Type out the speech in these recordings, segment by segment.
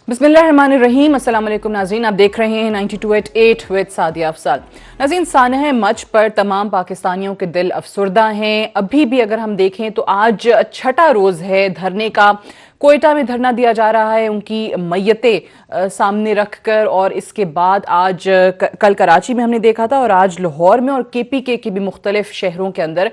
बिस्मिल्लाहिर्रहमानिर्रहीम। अस्सलाम वालेकुम नाज़रीन, आप देख रहे हैं 92.8 विद सादिया अफसाल। नाज़रीन, सानह मच पर तमाम पाकिस्तानियों के दिल अफसुर्दा हैं। अभी भी अगर हम देखें तो आज छठा रोज़ है धरने का। कोयटा में धरना दिया जा रहा है उनकी मैयतें सामने रखकर, और इसके बाद आज कल कराची में हमने देखा था और आज लाहौर में और KPK के भी मुख्तलिफ शहरों के अंदर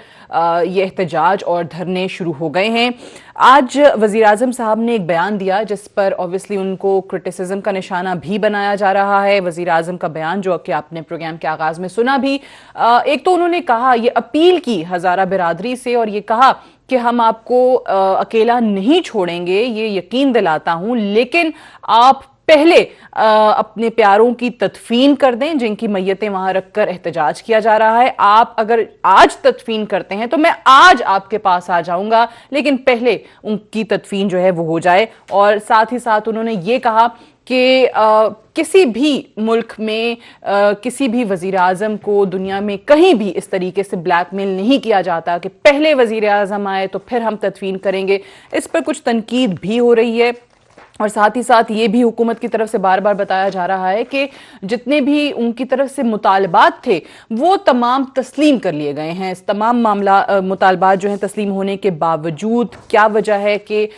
ये एहतजाज और धरने शुरू हो गए हैं। आज वज़ीर आज़म साहब ने एक बयान दिया जिस पर ऑब्वियसली उनको क्रिटिसिज्म का निशाना भी बनाया जा रहा है। वज़ीर आज़म का बयान जो कि आपने प्रोग्राम के आगाज़ में सुना भी, एक तो उन्होंने कहा, ये अपील की हज़ारा बिरादरी से और ये कहा कि हम आपको अकेला नहीं छोड़ेंगे, ये यकीन दिलाता हूं, लेकिन आप पहले अपने प्यारों की तदफीन कर दें जिनकी मैयतें वहां रखकर एहतजाज किया जा रहा है। आप अगर आज तदफीन करते हैं तो मैं आज आपके पास आ जाऊंगा, लेकिन पहले उनकी तदफीन जो है वो हो जाए। और साथ ही साथ उन्होंने ये कहा कि किसी भी मुल्क में किसी भी वज़ीर आज़म को दुनिया में कहीं भी इस तरीके से ब्लैकमेल नहीं किया जाता कि पहले वज़ीर आज़म आए तो फिर हम तदफीन करेंगे। इस पर कुछ तनकीद भी हो रही है और साथ ही साथ ये भी हुकूमत की तरफ से बार बार बताया जा रहा है कि जितने भी उनकी तरफ से मुतालबात थे वो तमाम तस्लीम कर लिए गए हैं। इस तमाम मुतालबात जो हैं तस्लीम होने के बावजूद क्या वजह है कि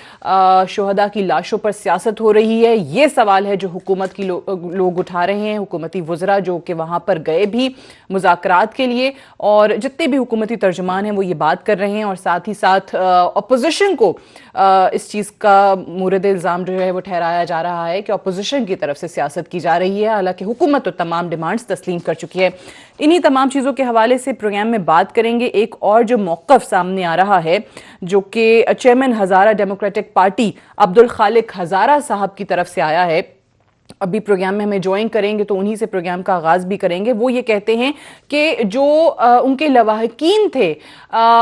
शुहदा की लाशों पर सियासत हो रही है, ये सवाल है जो हुकूमत की लोग उठा रहे हैं। हुकूमती वज़रा जो कि वहाँ पर गए भी मुज़ाकरात के लिए, और जितने भी हुकूमती तर्जुमान हैं वो ये बात कर रहे हैं। और साथ ही साथ अपोजिशन को इस चीज़ का मूरद इल्ज़ाम जो है वो ठहराया जा रहा है कि अपोजिशन की तरफ से सियासत की जा रही है, हालांकि हुकूमत तो तमाम डिमांड्स तस्लीम कर चुकी है। इन्हीं तमाम चीज़ों के हवाले से प्रोग्राम में बात करेंगे। एक और जो मौक़िफ़ सामने आ रहा है जो कि चेयरमैन हज़ारा डेमोक्रेटिक पार्टी अब्दुल खालिक हज़ारा साहब की तरफ से आया है, अभी प्रोग्राम में हमें ज्वाइन करेंगे तो उन्हीं से प्रोग्राम का आगाज़ भी करेंगे। वो ये कहते हैं कि जो उनके लवाहकीन थे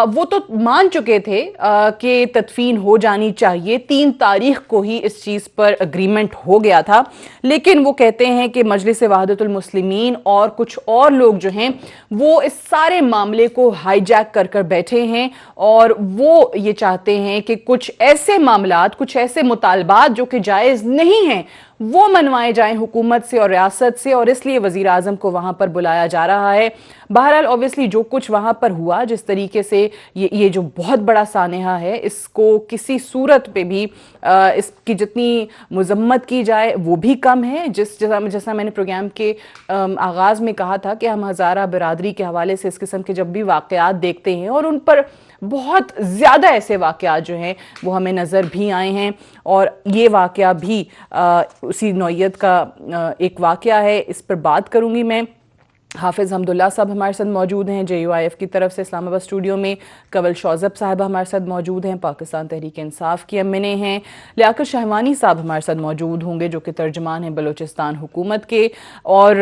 वो तो मान चुके थे कि तदफीन हो जानी चाहिए, 3 तारीख को ही इस चीज़ पर अग्रीमेंट हो गया था, लेकिन वो कहते हैं कि मजलिस वहदतुल मुस्लिमीन और कुछ और लोग जो हैं वो इस सारे मामले को हाईजैक कर कर बैठे हैं और वो ये चाहते हैं कि कुछ ऐसे मामलात, कुछ ऐसे मुतालबात जो कि जायज़ नहीं हैं वो मनवाए जाएं हुकूमत से और रियासत से, और इसलिए वज़ीर आज़म को वहाँ पर बुलाया जा रहा है। बहरहाल ऑब्वियसली जो कुछ वहाँ पर हुआ, जिस तरीके से ये जो बहुत बड़ा सानेहा है, इसको किसी सूरत पे भी इसकी जितनी मज़म्मत की जाए वो भी कम है। जैसा मैंने प्रोग्राम के आगाज़ में कहा था कि हम हज़ारा बिरादरी के हवाले से इस किस्म के जब भी वाक़यात देखते हैं और उन पर बहुत ज़्यादा ऐसे वाक़यात जो हैं वो हमें नज़र भी आए हैं, और ये वाक़या भी उसी नौइयत का एक वाक़या है। इस पर बात करूँगी मैं। हाफिज़ हमदुल्ला साहब हमारे साथ मौजूद हैं JUIF की तरफ से इस्लामाबाद स्टूडियो में। कवल शौज़ब साहब हमारे साथ मौजूद हैं, पाकिस्तान तहरीक इंसाफ की MNA हैं। लियाकत शाहवानी साहब हमारे साथ मौजूद होंगे जो कि तर्जमान हैं बलूचिस्तान हुकूमत के। और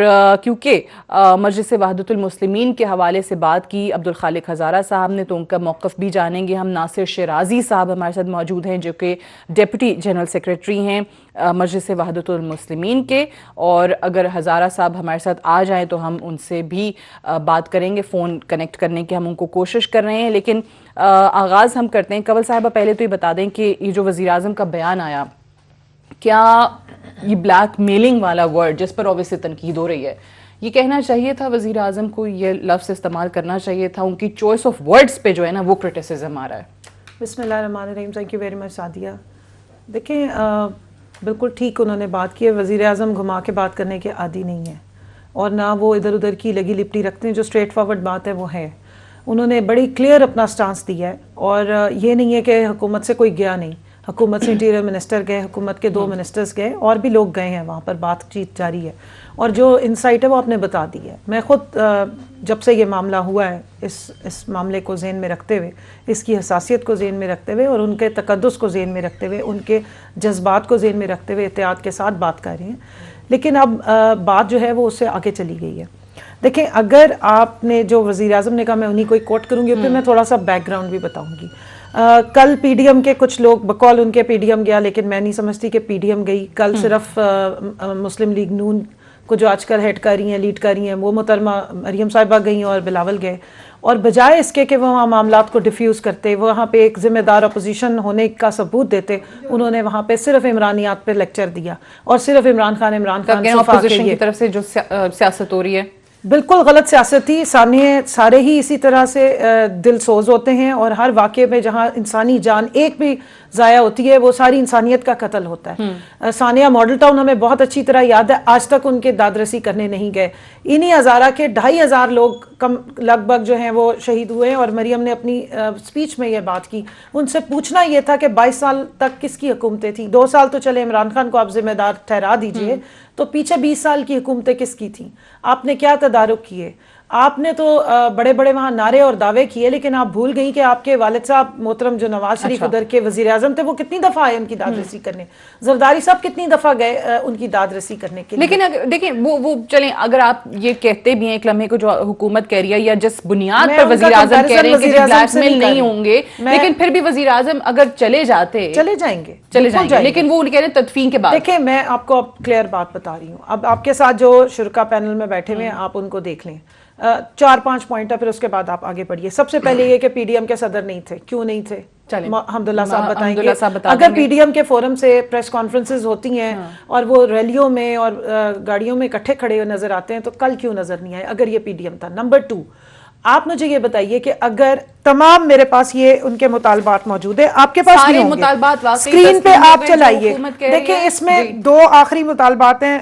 क्योंकि मजलिस वहदतुल मुस्लिमीन के हवाले से बात की अब्दुल खालिक हज़ारा साहब ने, तो उनका मौक़िफ़ भी जानेंगे हम। नासिर शिराजी साहब हमारे साथ मौजूद हैं जो कि डिप्टी जनरल सेक्रेटरी हैं मजलिस वहदतुल मुस्लिमीन के, और अगर हज़ारा साहब हमारे साथ आ जाएँ तो हम से भी बात करेंगे। फ़ोन कनेक्ट करने की हम उनको कोशिश कर रहे हैं, लेकिन आगाज़ हम करते हैं। कवल साहब पहले तो ये बता दें कि ये जो वज़ीर आज़म का बयान आया, क्या ये ब्लैक मेलिंग वाला वर्ड जिस पर ऑब्वियसली तनकीद हो रही है, ये कहना चाहिए था वज़ीर आज़म को, ये लफ्ज़ इस्तेमाल करना चाहिए था? उनकी चॉइस ऑफ वर्ड्स पे जो है ना वो क्रिटिसिज्म आ रहा है। बिस्मिल्लाहिर्रहमानिर्रहीम। Thank you very much Sadia. देखिए बिल्कुल ठीक उन्होंने बात की है। वज़ीर आज़म घुमा के बात करने के आदी नहीं है और ना वो इधर उधर की लगी लिपटी रखते हैं। जो स्ट्रेट फॉरवर्ड बात है वो है। उन्होंने बड़ी क्लियर अपना स्टांस दिया है, और ये नहीं है कि हुकूमत से कोई गया नहीं। हुकूमत से इंटीरियर मिनिस्टर गए, हुकूमत के 2 मिनिस्टर्स गए, और भी लोग गए हैं, वहाँ पर बातचीत जारी है, और जो इंसाइट है वो आपने बता दी है। मैं ख़ुद जब से ये मामला हुआ है इस मामले को ज़हन में रखते हुए, इसकी हसासियत को ज़हन में रखते हुए और उनके तकद्दुस को ज़हन में रखते हुए, उनके जज्बात को ज़हन में रखते हुए एहतियात के साथ बात कर रही हैं। लेकिन अब बात जो है वो उससे आगे चली गई है। देखें, अगर आपने जो वज़ीर आज़म ने कहा, मैं उन्हीं को ही कोट करूँगी, फिर मैं थोड़ा सा बैकग्राउंड भी बताऊँगी। कल PDM के कुछ लोग बकौल उनके PDM गया, लेकिन मैं नहीं समझती कि PDM गई। कल सिर्फ मुस्लिम लीग नून को जो आजकल हेड कर रही हैं, लीड कर रही हैं, वो मोहतरमा मरियम साहिबा गई और बिलावल गए, اور بجائے اس کے کہ وہ وہاں معاملات کو ڈیفیوز کرتے, وہاں پہ ایک ذمہ دار اپوزیشن ہونے کا ثبوت دیتے, انہوں نے وہاں پہ صرف عمرانیات پہ لیکچر دیا اور صرف عمران خان اپوزیشن کی طرف سے جو سیاست ہو رہی ہے بالکل غلط سیاست تھی. سارے ہی اسی طرح سے دل سوز ہوتے ہیں, اور ہر واقعے میں جہاں انسانی جان ایک بھی ضائع ہوتی ہے وہ ساری انسانیت کا قتل ہوتا ہے. ثانیہ ماڈل ٹاؤن ہمیں بہت اچھی طرح یاد ہے, آج تک ان کے داد رسی کرنے نہیں گئے. انہی ہزارہ کے 2,500 لوگ لگ بھگ جو ہیں وہ شہید ہوئے ہیں, اور مریم نے اپنی سپیچ میں یہ بات کی. ان سے پوچھنا یہ تھا کہ 22 سال تک کس کی حکومتیں تھیں؟ 2 سال تو چلے عمران خان کو آپ ذمہ دار ٹھہرا دیجئے, تو پیچھے 20 سال کی حکومتیں کس کی تھیں؟ آپ نے کیا تدارک کیے؟ آپ نے تو بڑے بڑے وہاں نعرے اور دعوے کیے, لیکن آپ بھول گئی کہ آپ کے والد صاحب محترم جو نواز شریف ادھر کے وزیر اعظم تھے, وہ کتنی دفعہ آئے ان کی داد رسی کرنے. زرداری صاحب کتنی دفعہ گئے ان کی داد رسی کرنے کے لیے. لیکن دیکھیں وہ چلیں, اگر آپ یہ کہتے بھی ہیں ایک لمحے کو جو حکومت کہہ رہی ہے یا جس بنیاد پر وزیر اعظم کہہ رہے ہیں کہ بلیک میل نہیں ہوں گے, لیکن پھر بھی وزیر اعظم اگر چلے جائیں گے لیکن وہ کہہ رہے ہیں تدفین کے بعد. دیکھیں میں آپ کو اب کلیئر بات بتا رہی ہوں. اب آپ کے ساتھ جو شرکا پینل میں بیٹھے ہوئے ہیں آپ ان کو دیکھ لیں, 4-5 پوائنٹ ہے, پھر اس کے بعد آپ آگے بڑھیے. سب سے پہلے یہ کہ پی ڈی ایم کے صدر نہیں تھے. کیوں نہیں تھے؟ حمداللہ صاحب بتائیں گے. اگر پی ڈی ایم کے فورم سے پریس کانفرنسز ہوتی ہیں اور وہ ریلیوں میں اور گاڑیوں میں اکٹھے کھڑے ہوئے نظر آتے ہیں, تو کل کیوں نظر نہیں آئے اگر یہ پی ڈی ایم تھا؟ نمبر 2, آپ مجھے یہ بتائیے کہ اگر تمام میرے پاس یہ ان کے مطالبات موجود ہیں, آپ کے پاس نہیں ہوں گے, اسکرین پہ آپ چلائیے. دیکھیں اس میں 2 آخری مطالبات ہیں.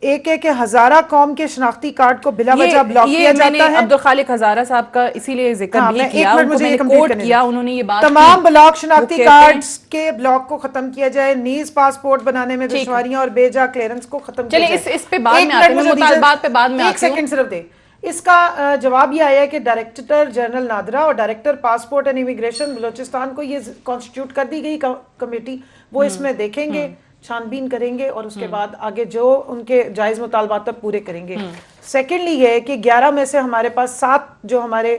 ایک ہے کہ ہزارہ قوم کے شناختی کارڈ کو بلا وجہ بلاک کیا جاتا ہے. عبدالخالق ہزارہ صاحب کا اسی لیے ذکر بھی کیا, انہوں نے یہ بات تمام بلاک شناختی کارڈز کے بلاک کو ختم کیا جائے, نیز پاسپورٹ بنانے میں دشواریاں اور بے جا کلیئرنس کو ختم کیا جائے. اس پہ بعد میں آتے ہیں, مطالبات پہ بعد میں ایک سیکنڈ صرف دے. اس کا جواب یہ آیا ہے کہ ڈائریکٹر جنرل نادرا اور director passport and immigration Balochistan کو یہ کانسٹیٹیوٹ کر دی گئی کمیٹی, وہ اس میں دیکھیں گے, چھان بین کریں گے, اور اس کے بعد آگے جو ان کے جائز مطالبات تک پورے کریں گے. سیکنڈلی یہ ہے کہ 11 میں سے ہمارے پاس 7 جو ہمارے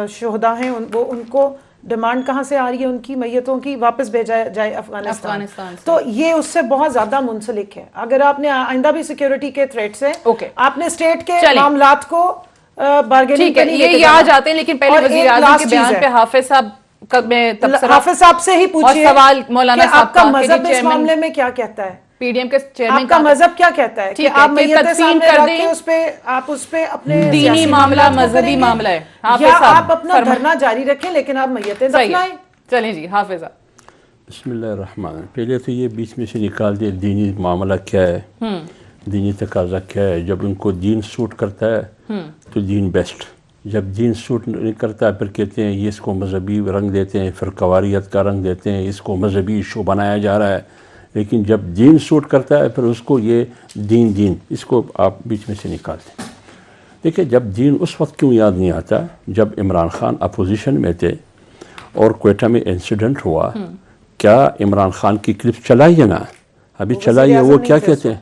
شہداء ہیں وہ ان کو ڈیمانڈ کہاں سے آ رہی ہے ان کی میتوں کی واپس بھیجا جائے افغانستان. تو یہ اس سے بہت زیادہ منسلک ہے. اگر آپ نے آئندہ بھی سیکیورٹی کے تھریٹ سے آپ نے اسٹیٹ کے معاملات کو بارگیننگ پہ نہیں لے کے آ جاتے ہیں, لیکن پہلے وزیر اعظم کے بیان پہ حافظ صاحب سے ہی پوچھیے سوال مولانا صاحب آپ کا مذہب اس معاملے میں کیا کہتا ہے. پی ڈی ایم کے چیئرمین آپ کا مذہب کیا کہتا ہے کہ آپ میتیں سامنے رکھ کے آپ اس پہ اپنے دینی معاملہ مذہبی معاملہ ہے, یا آپ اپنا دھرنا جاری رکھیں لیکن آپ میتیں دفنائیں. چلیں جی حافظ. بسم اللہ الرحمن الرحیم. پہلے تو یہ بیچ میں سے نکال دے دینی معاملہ کیا ہے, دینی تقاضا کیا ہے. جب ان کو دین سوٹ کرتا ہے تو دین بیسٹ, جب دین سوٹ نہیں کرتا پھر کہتے ہیں یہ اس کو مذہبی رنگ دیتے ہیں, پھر قواریت کا رنگ دیتے ہیں, اس کو مذہبی ایشو بنایا جا رہا ہے. لیکن جب دین سوٹ کرتا ہے پھر اس کو یہ دین اس کو آپ بیچ میں سے نکال دیں. دیکھیں جب دین اس وقت کیوں یاد نہیں آتا جب عمران خان اپوزیشن میں تھے اور کوئٹہ میں انسیڈنٹ ہوا. کیا عمران خان کی کلپ چلائیے نا, ابھی چلائیے, وہ کیا کہتے ہیں,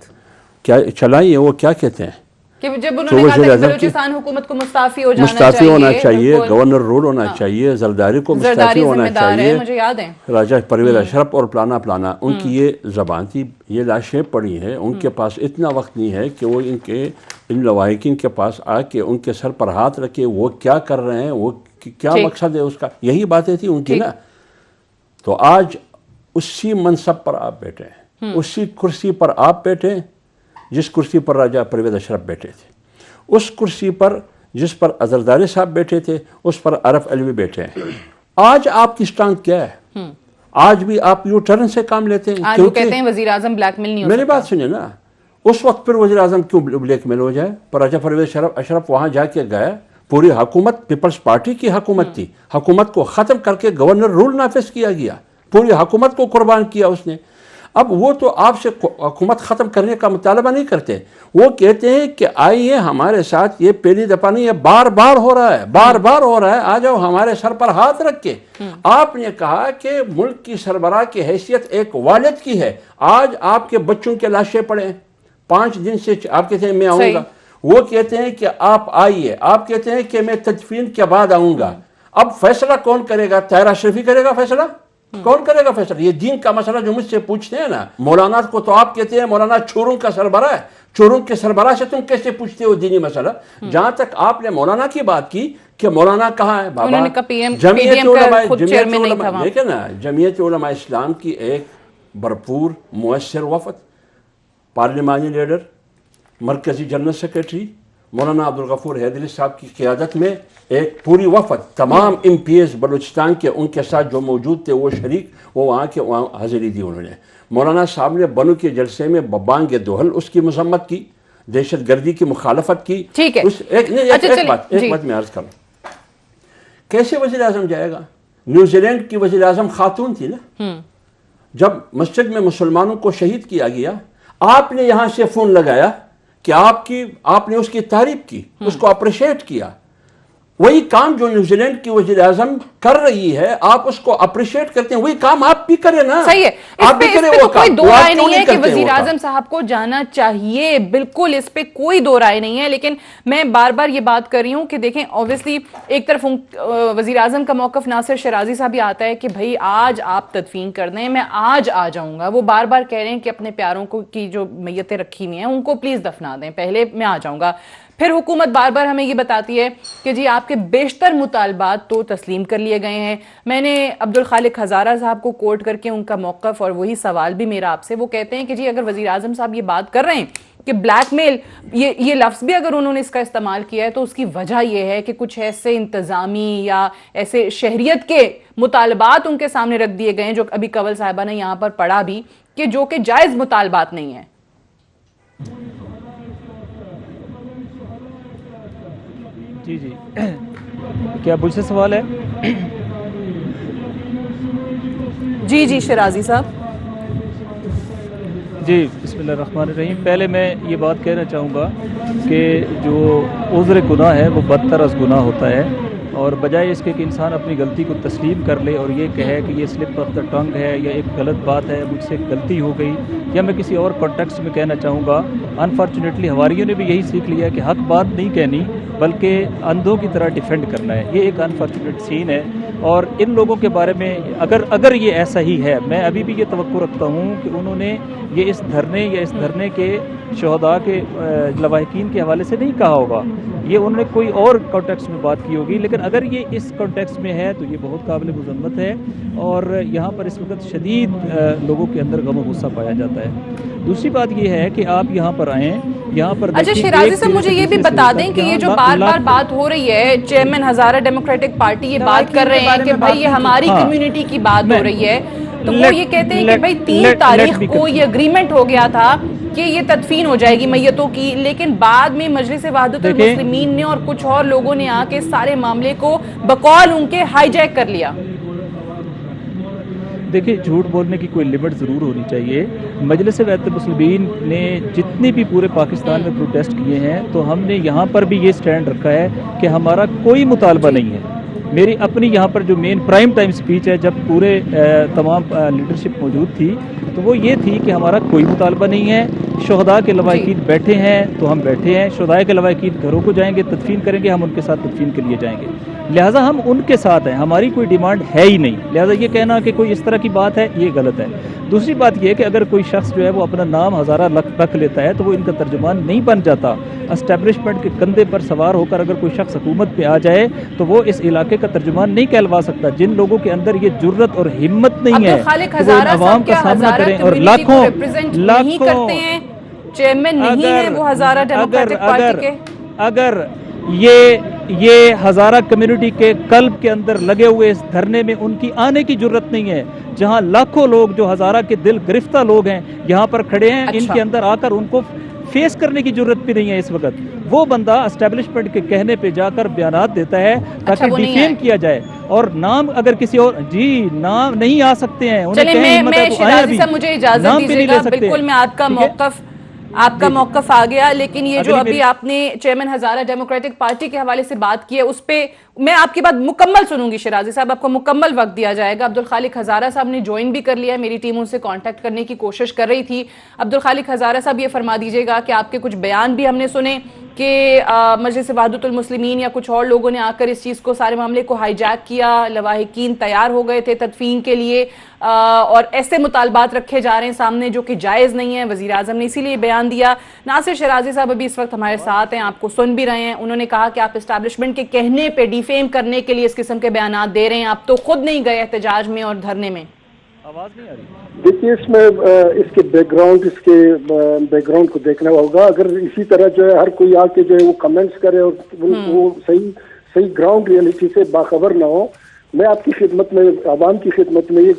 کیا چلائیے, وہ کیا کہتے ہیں کہ جب انہوں نے کہا کہ بلوچستان حکومت کو مستعفی ہونا چاہیے, گورنر رول ہونا چاہیے, زرداری کو مستعفی ہونا چاہیے, مجھے یاد ہے راجہ پرویز اشرف اور پلانا ان کی یہ زبان تھی, یہ لاشیں پڑی ہیں, ان کے پاس اتنا وقت نہیں ہے کہ وہ ان لواحقین کے پاس آ کے ان کے سر پر ہاتھ رکھے وہ کیا کر رہے ہیں, وہ کیا مقصد ہے اس کا, یہی باتیں تھیں ان کی نا. تو آج اسی منصب پر آپ بیٹھے ہیں, اسی کرسی پر آپ بیٹھے جس کرسی پر راجہ پرویز اشرف بیٹھے تھے, اس کرسی پر جس پر زرداری صاحب بیٹھے تھے اس پر عرف علوی بیٹھے ہیں. آج آپ کی سٹانگ کیا ہے؟ آج بھی آپ یو ٹرن سے کام لیتے ہیں. آج وہ کہتے ہیں وزیر اعظم بلیک میل نہیں ہو سکتا. میری بات سنیں نا, اس وقت پھر وزیر اعظم کیوں بلیک میل ہو جائے؟ پر راجہ پرویز اشرف وہاں جا کے گئے, پوری حکومت پیپلز پارٹی کی حکومت تھی, حکومت کو ختم کر کے گورنر رول نافذ کیا گیا, پوری حکومت کو قربان کیا اس نے. اب وہ تو آپ سے حکومت ختم کرنے کا مطالبہ نہیں کرتے, وہ کہتے ہیں کہ آئیے ہمارے ساتھ, یہ پہلی دفعہ نہیں ہے, بار بار ہو رہا ہے, بار بار ہو رہا ہے, آ جاؤ ہمارے سر پر ہاتھ رکھ کے. آپ نے کہا کہ ملک کی سربراہ کی حیثیت ایک والد کی ہے, آج آپ کے بچوں کے لاشیں پڑے ہیں, 5 دن سے آپ کہتے ہیں میں آؤں گا, وہ کہتے ہیں کہ آپ آئیے, آپ کہتے ہیں کہ میں تدفین کے بعد آؤں گا. اب فیصلہ کون کرے گا؟ طاہرہ اشرفی کرے گا فیصلہ, कौन करेगा फैसला? ये दीन का मसला जो मुझसे पूछते हैं ना, मौलाना को तो आप कहते हैं मौलाना चोरों का सरबराह है, चोरों के सरबराह से तुम कैसे पूछते हो दीनी मसला? जहां तक आपने मौलाना की बात की कि मौलाना कहाँ है, बाबा उन्होंने कहा PM जमीयत का खुद चेयरमैन नहीं था वहाँ। देखे ना, जमीयत उलमा इस्लाम की एक भरपूर मुअस्सर वफद, पार्लिमानी लीडर, मरकजी जनरल सेक्रेटरी मौलाना अब्दुल गफूर हैदरी साहब की क़ियादत में एक पूरी वफद, तमाम MPs बलूचिस्तान के उनके साथ जो मौजूद थे वो शरीक, वो वहाँ हाजिरी दी उन्होंने। मौलाना साहब ने बनु के जलसे में बबांग दोहल उसकी मजम्मत की, दहशत गर्दी की मुखालफत की। ठीक है, एक बात मैं अर्ज करूँ, कैसे वज़ीर आज़म जाएगा? न्यूजीलैंड की वज़ीर आज़म खातून थी ना, जब मस्जिद में मुसलमानों को शहीद किया गया, आपने यहाँ से फ़ोन लगाया कि आपने उसकी तारीफ की, उसको अप्रिशिएट किया। वही काम जो न्यूजीलैंड की वज़ीर आज़म कर रही है, आप उसको अप्रिशिएट करते हैं, वही काम आप भी करें ना। सही है, आप भी करें वो कोई काम। दो राय नहीं है कि करते वज़ीर आज़म साहब को जाना चाहिए, बिल्कुल इस पे कोई दो राय नहीं है। लेकिन मैं बार बार ये बात कर रही हूं कि देखें, ऑब्वियसली एक तरफ वज़ीर आज़म का मौक़िफ़ नासिर शराजी साहब भी आता है कि भाई आज आप तदफीन कर दें, मैं आज आ जाऊंगा। वो बार बार कह रहे हैं कि अपने प्यारों को की जो मैयतें रखी हुई हैं उनको प्लीज़ दफना दें, पहले मैं आ जाऊंगा। फिर हुकूमत बार बार हमें ये बताती है कि जी आपके बेशतर मुतालबात तो तस्लीम कर लिए गए हैं। मैंने अब्दुल खालिक हज़ारा साहब को कोट करके उनका मौक़िफ़, और वही सवाल भी मेरा आपसे, वो कहते हैं कि जी अगर वज़ीर आज़म साहब ये बात कर रहे हैं कि ब्लैकमेल, ये लफ्ज़ भी अगर उन्होंने इसका इस्तेमाल किया है तो उसकी वजह यह है कि कुछ ऐसे इंतज़ामी या ऐसे शहरियत के मुतालबात उनके सामने रख दिए गए हैं, जो अभी कंवल साहिबा ने यहाँ पर पढ़ा भी, कि जो कि जायज़ मुतालबात नहीं है। जी क्या मुझसे सवाल है? जी शराजी साहब। जी बिस्मिल्लाहिर्रहमानिर्रहीम। पहले मैं ये बात कहना चाहूँगा कि जो उज़्र गुनाह है वो बदतर अज़ गुनाह होता है, और बजाय इसके कि इंसान अपनी गलती को तस्लीम कर ले और ये कहे कि ये स्लिप ऑफ द टंग है या एक गलत बात है, मुझसे गलती हो गई, या मैं किसी और कॉन्टेक्स्ट में कहना चाहूँगा, अनफॉर्चुनेटली हवारियों ने भी यही सीख लिया कि हक बात नहीं कहनी बल्कि अंधों की तरह डिफेंड करना है। ये एक अनफॉर्चुनेट सीन है, और इन लोगों के बारे में अगर ये ऐसा ही है, मैं अभी भी ये तवक्को रखता हूँ कि उन्होंने ये इस धरने के शहदा के लवाहिकीन के हवाले से नहीं कहा होगा, ये उन्होंने कोई और कॉन्टेक्स्ट में बात की होगी। लेकिन अगर ये इस कॉन्टेक्स्ट में है तो ये बहुत काबिल मुज़म्मत है, और यहाँ पर इस वक्त शदीद लोगों के अंदर गम गुस्सा पाया जाता है। दूसरी बात ये है कि आप यहाँ पर आएँ, यहाँ पर अच्छा शराजी साहब मुझे ये भी बता दें कि ये जो बार बार बात हो रही है, चेयरमैन हज़ारा डेमोक्रेटिक पार्टी ये बात कर रहे हैं कि भाई ये हमारी कम्युनिटी की बात हो रही है, तो वो ये कहते हैं कि भाई 3 तारीख को ये एग्रीमेंट हो गया था कि ये तदफीन हो जाएगी मैयतों की, लेकिन बाद में मजलिस वहदतुल मुस्लिमीन ने और कुछ और लोगों ने आके सारे मामले को बकौल उनके हाईजैक कर लिया। देखिए, झूठ बोलने की कोई लिमिट ज़रूर होनी चाहिए। मजलिस वहदतुल मुस्लिमीन ने जितने भी पूरे पाकिस्तान में प्रोटेस्ट किए हैं, तो हमने यहाँ पर भी ये स्टैंड रखा है कि हमारा कोई मुतालबा नहीं है। मेरी अपनी यहाँ पर जो मेन प्राइम टाइम स्पीच है, जब पूरे तमाम लीडरशिप मौजूद थी, तो वो ये थी कि हमारा कोई मुतालबा नहीं है। शुहदा के लवाहिकीन बैठे हैं तो हम बैठे हैं, शुहदा के लवाहिकीन घरों को जाएंगे, तदफीन करेंगे, हम उनके साथ तदफीन के लिए जाएंगे, लिहाजा हम उनके साथ हैं, हमारी कोई डिमांड है ही नहीं। लिहाजा ये कहना कि कोई इस तरह की बात है, ये गलत है। दूसरी बात ये है कि अगर कोई शख्स जो है वो अपना नाम हज़ारा रख लेता है तो वो इनका तर्जुमान नहीं बन जाता। एस्टेब्लिशमेंट के कंधे पर सवार होकर अगर कोई शख्स हुकूमत पे आ जाए तो वो इस इलाके का तर्जुमान नहीं कहलवा सकता। जिन लोगों के अंदर ये जुर्रत और हिम्मत नहीं है कि वो अवाम का सामना करें, और लाखों चेयरमैन नहीं है वो हज़ारा डेमोक्रेटिक पार्टी के, अगर ये हज़ारा कम्युनिटी के कल्ब के अंदर लगे हुए इस धरने में उनकी आने की जरूरत नहीं है, जहां लाखों लोग जो हज़ारा के दिल गिरफ्ता लोग हैं यहाँ पर खड़े हैं, अच्छा। इनके अंदर आकर उनको फेस करने की जरूरत भी नहीं है इस वक्त। वो बंदा एस्टेब्लिशमेंट के कहने पे जाकर बयानात देता है ताकि डिफेम किया जाए, और नाम अगर किसी और नाम नहीं आ सकते हैं, चलिए मैं शराजी साहब मुझे इजाजत दीजिएगा, बिल्कुल मैं आपका मौक़िफ़ आ गया, लेकिन ये जो अभी आपने चेयरमैन हज़ारा डेमोक्रेटिक पार्टी के हवाले से बात की है उस पे मैं आपकी बात मुकम्मल सुनूंगी। शराजी साहब आपको मुकम्मल वक्त दिया जाएगा। अब्दुल खालिक हज़ारा साहब ने ज्वाइन भी कर लिया है, मेरी टीम उनसे कांटेक्ट करने की कोशिश कर रही थी। अब्दुल खालिक हज़ारा साहब ये फरमा दीजिएगा कि आपके कुछ बयान भी हमने सुने کہ مجلس وحدت المسلمین یا کچھ اور لوگوں نے آ کر اس چیز کو سارے معاملے کو ہائی جیک کیا، لواحقین تیار ہو گئے تھے تدفین کے لیے اور ایسے مطالبات رکھے جا رہے ہیں سامنے جو کہ جائز نہیں ہے. وزیر اعظم نے اسی لیے بیان دیا. ناصر شیرازی صاحب ابھی اس وقت ہمارے ساتھ ہیں، آپ کو سن بھی رہے ہیں. انہوں نے کہا کہ آپ اسٹیبلشمنٹ کے کہنے پہ ڈیفیم کرنے کے لیے اس قسم کے بیانات دے رہے ہیں، آپ تو خود نہیں گئے احتجاج میں اور دھرنے میں. آواز نہیں آ رہی. دیکھیے اس میں اس کے بیک گراؤنڈ کو دیکھنا ہوگا. اگر اسی طرح جو ہے ہر کوئی آ کے جو ہے وہ کمنٹس کرے اور وہ صحیح گراؤنڈ ریئلٹی سے باخبر نہ ہو، میں آپ کی خدمت میں، عوام کی خدمت میں یہ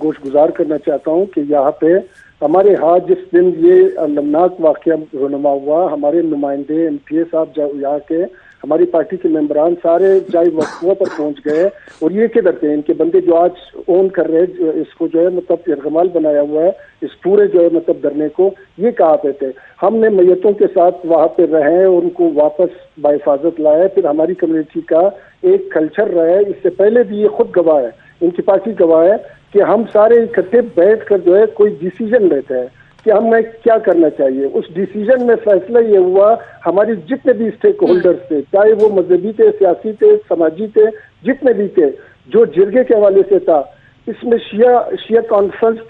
گوش گزار کرنا چاہتا ہوں کہ یہاں پہ ہمارے ہاں جس دن یہ المناک واقعہ رونما ہوا، ہمارے نمائندے ایم پی اے صاحب یہاں کے، ہماری پارٹی کے ممبران سارے جائے وقفوں پر پہنچ گئے. اور یہ کدھر تھے؟ ان کے بندے جو آج اون کر رہے ہیں اس کو جو ہے مطلب ارغمال بنایا ہوا ہے اس پورے جو ہے مطلب دھرنے کو، یہ کہاں پہ تھے؟ ہم نے میتوں کے ساتھ وہاں پہ رہے اور ان کو واپس بحفاظت لائے. پھر ہماری کمیونٹی کا ایک کلچر رہا ہے، اس سے پہلے بھی یہ خود گواہ ہے، ان کی پارٹی گواہ ہے کہ ہم سارے اکٹھے بیٹھ کر جو ہے کوئی ڈیسیجن لیتے ہیں کہ ہمیں کیا کرنا چاہیے. اس ڈیسیجن میں فیصلہ یہ ہوا، ہماری جتنے بھی اسٹیک ہولڈرز تھے، چاہے وہ مذہبی تھے، سیاسی تھے، سماجی تھے، جتنے بھی تھے، جو جرگے کے حوالے سے تھا، اس میں شیعہ کانفرنس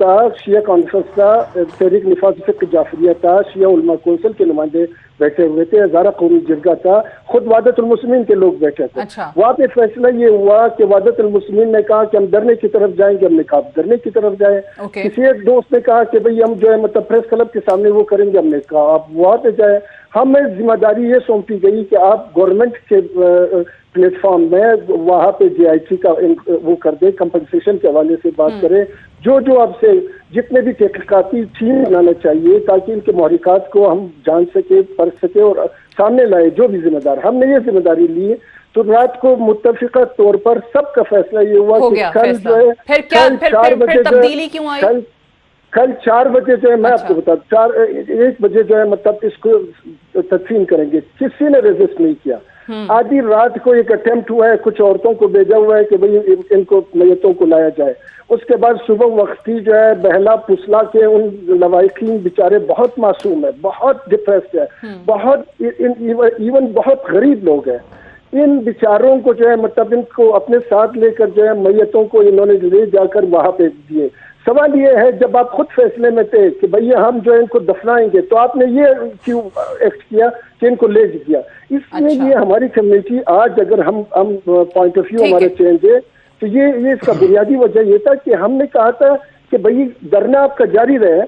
تھا، تحریک نفاذ فقہ جعفریہ تھا، شیعہ علماء کونسل کے نمائندے بیٹھے ہوئے تھے، ہزارہ قومی جرگہ تھا، خود وحدت المسلمین کے لوگ بیٹھے تھے. وہاں پہ فیصلہ یہ ہوا کہ وحدت المسلمین نے کہا کہ ہم دھرنے کی طرف جائیں گے، ہم نے کہا دھرنے کی طرف جائیں. کسی ایک دوست نے کہا کہ بھئی ہم جو ہے مطلب پریس کلب کے سامنے وہ کریں گے، ہم نے کہا آپ وہاں پہ جائیں. ہمیں ذمہ داری یہ سونپی گئی کہ آپ گورنمنٹ کے پلیٹ فارم میں وہاں پہ جے آئی ٹی کا وہ کر دے، کمپنسیشن کے حوالے سے بات کرے، جو اب سے جتنے بھی تحقیقاتی ٹیم بنانا چاہیے تاکہ ان کے محرکات کو ہم جان سکے، پرکھ سکے اور سامنے لائے جو بھی ذمہ دار. ہم نے یہ ذمہ داری لی. تو رات کو متفقہ طور پر سب کا فیصلہ یہ ہوا کہ کل جو ہے کل 4 بجے کل 4 بجے جو ہے میں آپ کو بتا 1 بجے جو ہے مطلب اس کو تدفین کریں گے. کسی نے ریزسٹ نہیں کیا. آدھی رات کو ایک اٹیمپٹ ہوا ہے، کچھ عورتوں کو بھیجا ہوا ہے کہ بھئی ان کو میتوں کو لایا جائے. اس کے بعد صبح وقتی جو ہے بہلا پسلا کے ان لواحقین بیچارے بہت معصوم ہے، بہت ڈپریسڈ ہے، بہت ایون بہت غریب لوگ ہیں. ان بیچاروں کو جو ہے مطلب ان کو اپنے ساتھ لے کر جو ہے میتوں کو انہوں نے لے جا کر وہاں پہ دیے. سوال یہ ہے جب آپ خود فیصلے میں تھے کہ بھئی ہم جو ان کو دفنائیں گے تو آپ نے یہ کیوں ایکٹ کیا کہ ان کو لے گیا؟ اس میں یہ ہماری کمیونٹی آج اگر ہم پوائنٹ آف ویو ہمارا چینج ہے تو یہ اس کا بنیادی وجہ یہ تھا کہ ہم نے کہا تھا کہ بھئی دھرنا آپ کا جاری رہے،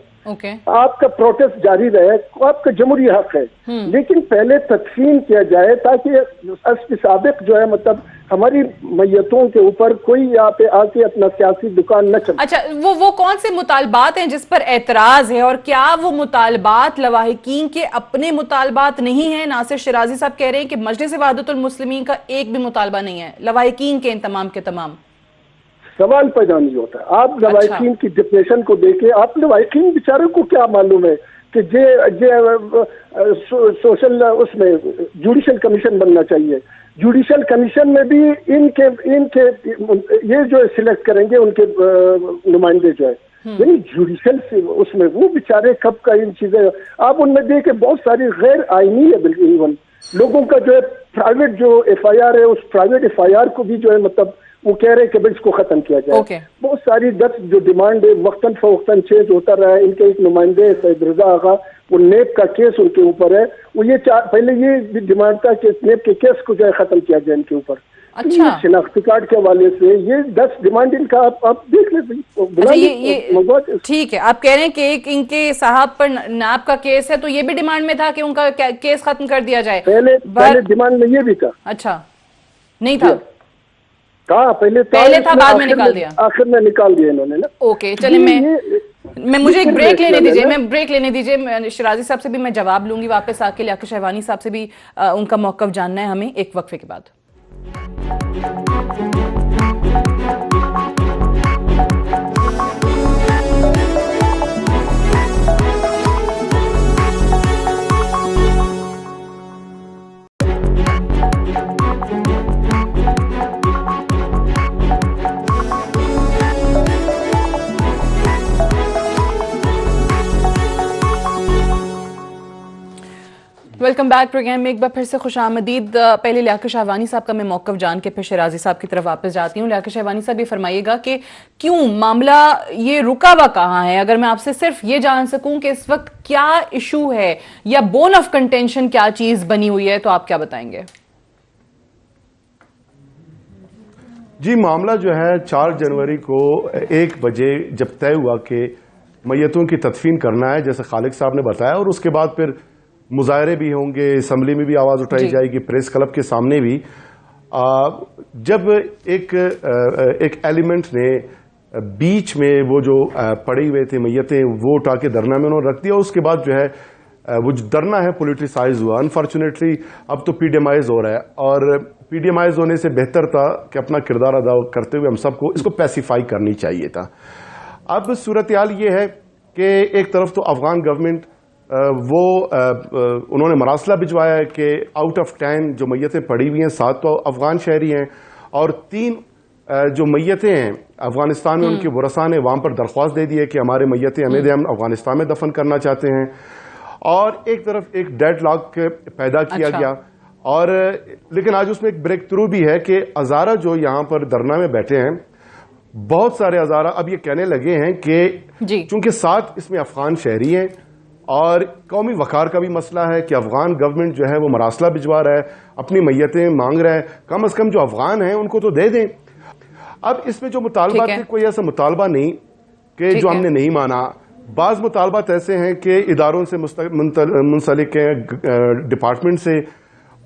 آپ کا پروٹیسٹ جاری رہے، آپ کا جمہوری حق ہے، لیکن پہلے تدفین کیا جائے تاکہ اسب سابق جو ہے مطلب ہماری میتوں کے اوپر کوئی یہاں پہ آ کے اپنا سیاسی دکان نہ چلے. اچھا وہ کون سے مطالبات ہیں جس پر اعتراض ہے، اور کیا وہ مطالبات لواحقین کے اپنے مطالبات نہیں ہیں؟ ناصر شیرازی صاحب کہہ رہے ہیں کہ مجلس وحدت المسلمین کا ایک بھی مطالبہ نہیں ہے، لواحقین کے تمام کے تمام. سوال پیدا نہیں ہوتا. آپ لواحقین کی ڈپریشن کو دیکھیں، آپ لواحقین بیچاروں کو کیا معلوم ہے کہ سوشل اس میں جوڈیشل کمیشن بننا چاہیے. جوڈیشل کمیشن میں بھی ان کے یہ جو سلیکٹ کریں گے ان کے نمائندے جو ہے، یعنی جوڈیشل سے اس میں وہ بیچارے کب کا ان چیزیں آپ ان میں دیکھیں بہت ساری غیر آئینی ہے. بالکل ایون لوگوں کا جو ہے پرائیویٹ جو ایف آئی آر ہے، اس پرائیویٹ ایف آئی آر کو بھی جو ہے مطلب وہ کہہ رہے کہ اس کو ختم کیا جائے. بہت ساری جو ڈیمانڈ ہے وقتاً فوقتاً چینج ہوتا رہا ہے. ان کے ایک نمائندے سید رضا آغا، وہ نیب کا کیس ان کے اوپر ہے، وہ یہ پہلے یہ ڈیمانڈ تھا کہ نیب کے کیس کو جو ہے ختم کیا جائے ان کے اوپر. شناختی کارڈ کے حوالے سے یہ 10 ڈیمانڈ ان کا آپ دیکھ لیں. ٹھیک ہے، آپ کہہ رہے ہیں کہ ایک ان کے صاحب پر نیب کا کیس ہے تو یہ بھی ڈیمانڈ میں تھا کہ ان کا کیس ختم کر دیا جائے. پہلے ڈیمانڈ میں یہ بھی تھا. اچھا نہیں تھا کہاں پہلے تھا، بعد میں نکال دیا، آخر میں نکال دیا انہوں نے نا. اوکے چلیں میں مجھے ایک بریک لینے دیجیے. شیرازی صاحب سے بھی میں جواب لوں گی واپس آ کے، لیاقت شہوانی صاحب سے بھی ان کا موقف جاننا ہے ہمیں ایک وقفے کے بعد. वेलकम बैक प्रोग्राम में एक बार फिर से खुश आमदीद। पहले लियाकत शहवानी साहब का मैं मौक़िफ़ जान के फिर शिराजी साहब की तरफ वापस जाती हूँ। लियाकत शहवानी साहब ये फरमाइएगा कि क्यों मामला ये रुका हुआ कहाँ है? अगर मैं आपसे सिर्फ ये जान सकूँ कि इस वक्त क्या इशू है या बोन ऑफ कंटेंशन क्या चीज़ बनी हुई है, तो आप क्या बताएंगे? जी, मामला जो है 4 जनवरी को 1 बजे जब तय हुआ कि मैयतों की तदफीन करना है, जैसे खालिक साहब ने बताया, और उसके बाद फिर मुजाहरे भी होंगे, असम्बली में भी आवाज़ उठाई जाएगी, प्रेस क्लब के सामने भी। जब एक एलिमेंट ने बीच में वो जो पड़े हुए थे मैयतें वो उठा के धरना में उन्होंने रख दिया, उसके बाद जो है वो जो धरना है पोलिटिसाइज हुआ। अनफॉर्चुनेटली अब तो पीडीएमाइज हो रहा है, और पीडीएमाइज होने से बेहतर था कि अपना किरदार अदा करते हुए हम सबको इसको पैसिफाई करनी चाहिए था। अब सूरत हाल ये है कि एक तरफ तो अफगान गवर्नमेंट उन्होंने मरासला भिजवाया है कि आउट ऑफ 10 जो मैयतें पड़ी हुई हैं 7 तो अफगान शहरी हैं, और 3 जो मैयतें हैं अफगानिस्तान में उनके वरसा ने वहाँ पर दरख्वास्त दे दी है कि हमारे मैयतें हमें दे, हम अफगानिस्तान में दफन करना चाहते हैं। और एक तरफ एक डेडलॉक पैदा किया गया, और लेकिन आज उसमें एक ब्रेक थ्रू भी है कि हज़ारा जो यहाँ पर धरना में बैठे हैं, बहुत सारे हज़ारा अब ये कहने लगे हैं कि चूंकि 7 इसमें अफगान शहरी हैं और कौमी वकार का भी मसला है कि अफगान गवर्नमेंट जो है वो मरासला भिजवा रहा है, अपनी मैयतें मांग रहा है, कम से कम जो अफगान हैं उनको तो दे दें। अब इसमें जो मुतालबा थे, कोई ऐसा मुतालबा नहीं कि जो हमने नहीं माना। बाज़ मुतालबात ऐसे हैं कि इदारों से मुंसलिक हैं, डिपार्टमेंट से,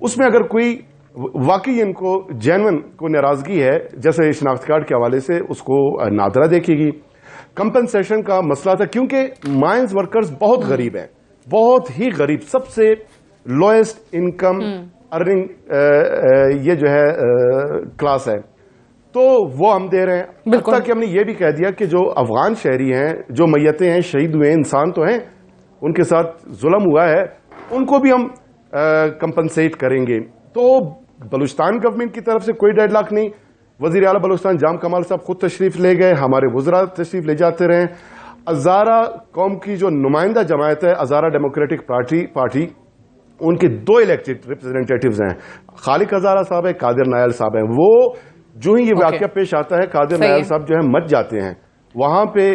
उसमें अगर कोई वाकई इनको जेन्युइन को नाराजगी है, जैसे शिनाख्त कार्ड के हवाले से, उसको नादरा देखेगी। कंपनसेशन का मसला था, क्योंकि माइंस वर्कर्स बहुत गरीब हैं, बहुत ही गरीब, सबसे लोएस्ट इनकम अर्निंग ये जो है क्लास है, तो वो हम दे रहे हैं। अब तक हमने ये भी कह दिया कि जो अफगान शहरी हैं, जो मैयतें हैं, शहीद हुए इंसान तो हैं, उनके साथ जुल्म हुआ है, उनको भी हम कंपनसेट करेंगे। तो बलूचिस्तान गवर्नमेंट की तरफ से कोई डेडलॉक नहीं। वजीर आला बलूचिस्तान जाम कमाल साहब खुद तशरीफ ले गए, हमारे वज़रा तशरीफ ले जाते रहे। हज़ारा कौम की जो नुमाइंदा जमायत है, हज़ारा डेमोक्रेटिक पार्टी, उनके 2 इलेक्टेड रिप्रेजेंटेटिव्स हैं, खालिक हज़ारा साहब है, कादिर नायल साहब हैं। वो जो ही ये वाक़या पेश आता है, कादिर नायल साहब जो है मच जाते हैं, वहां पे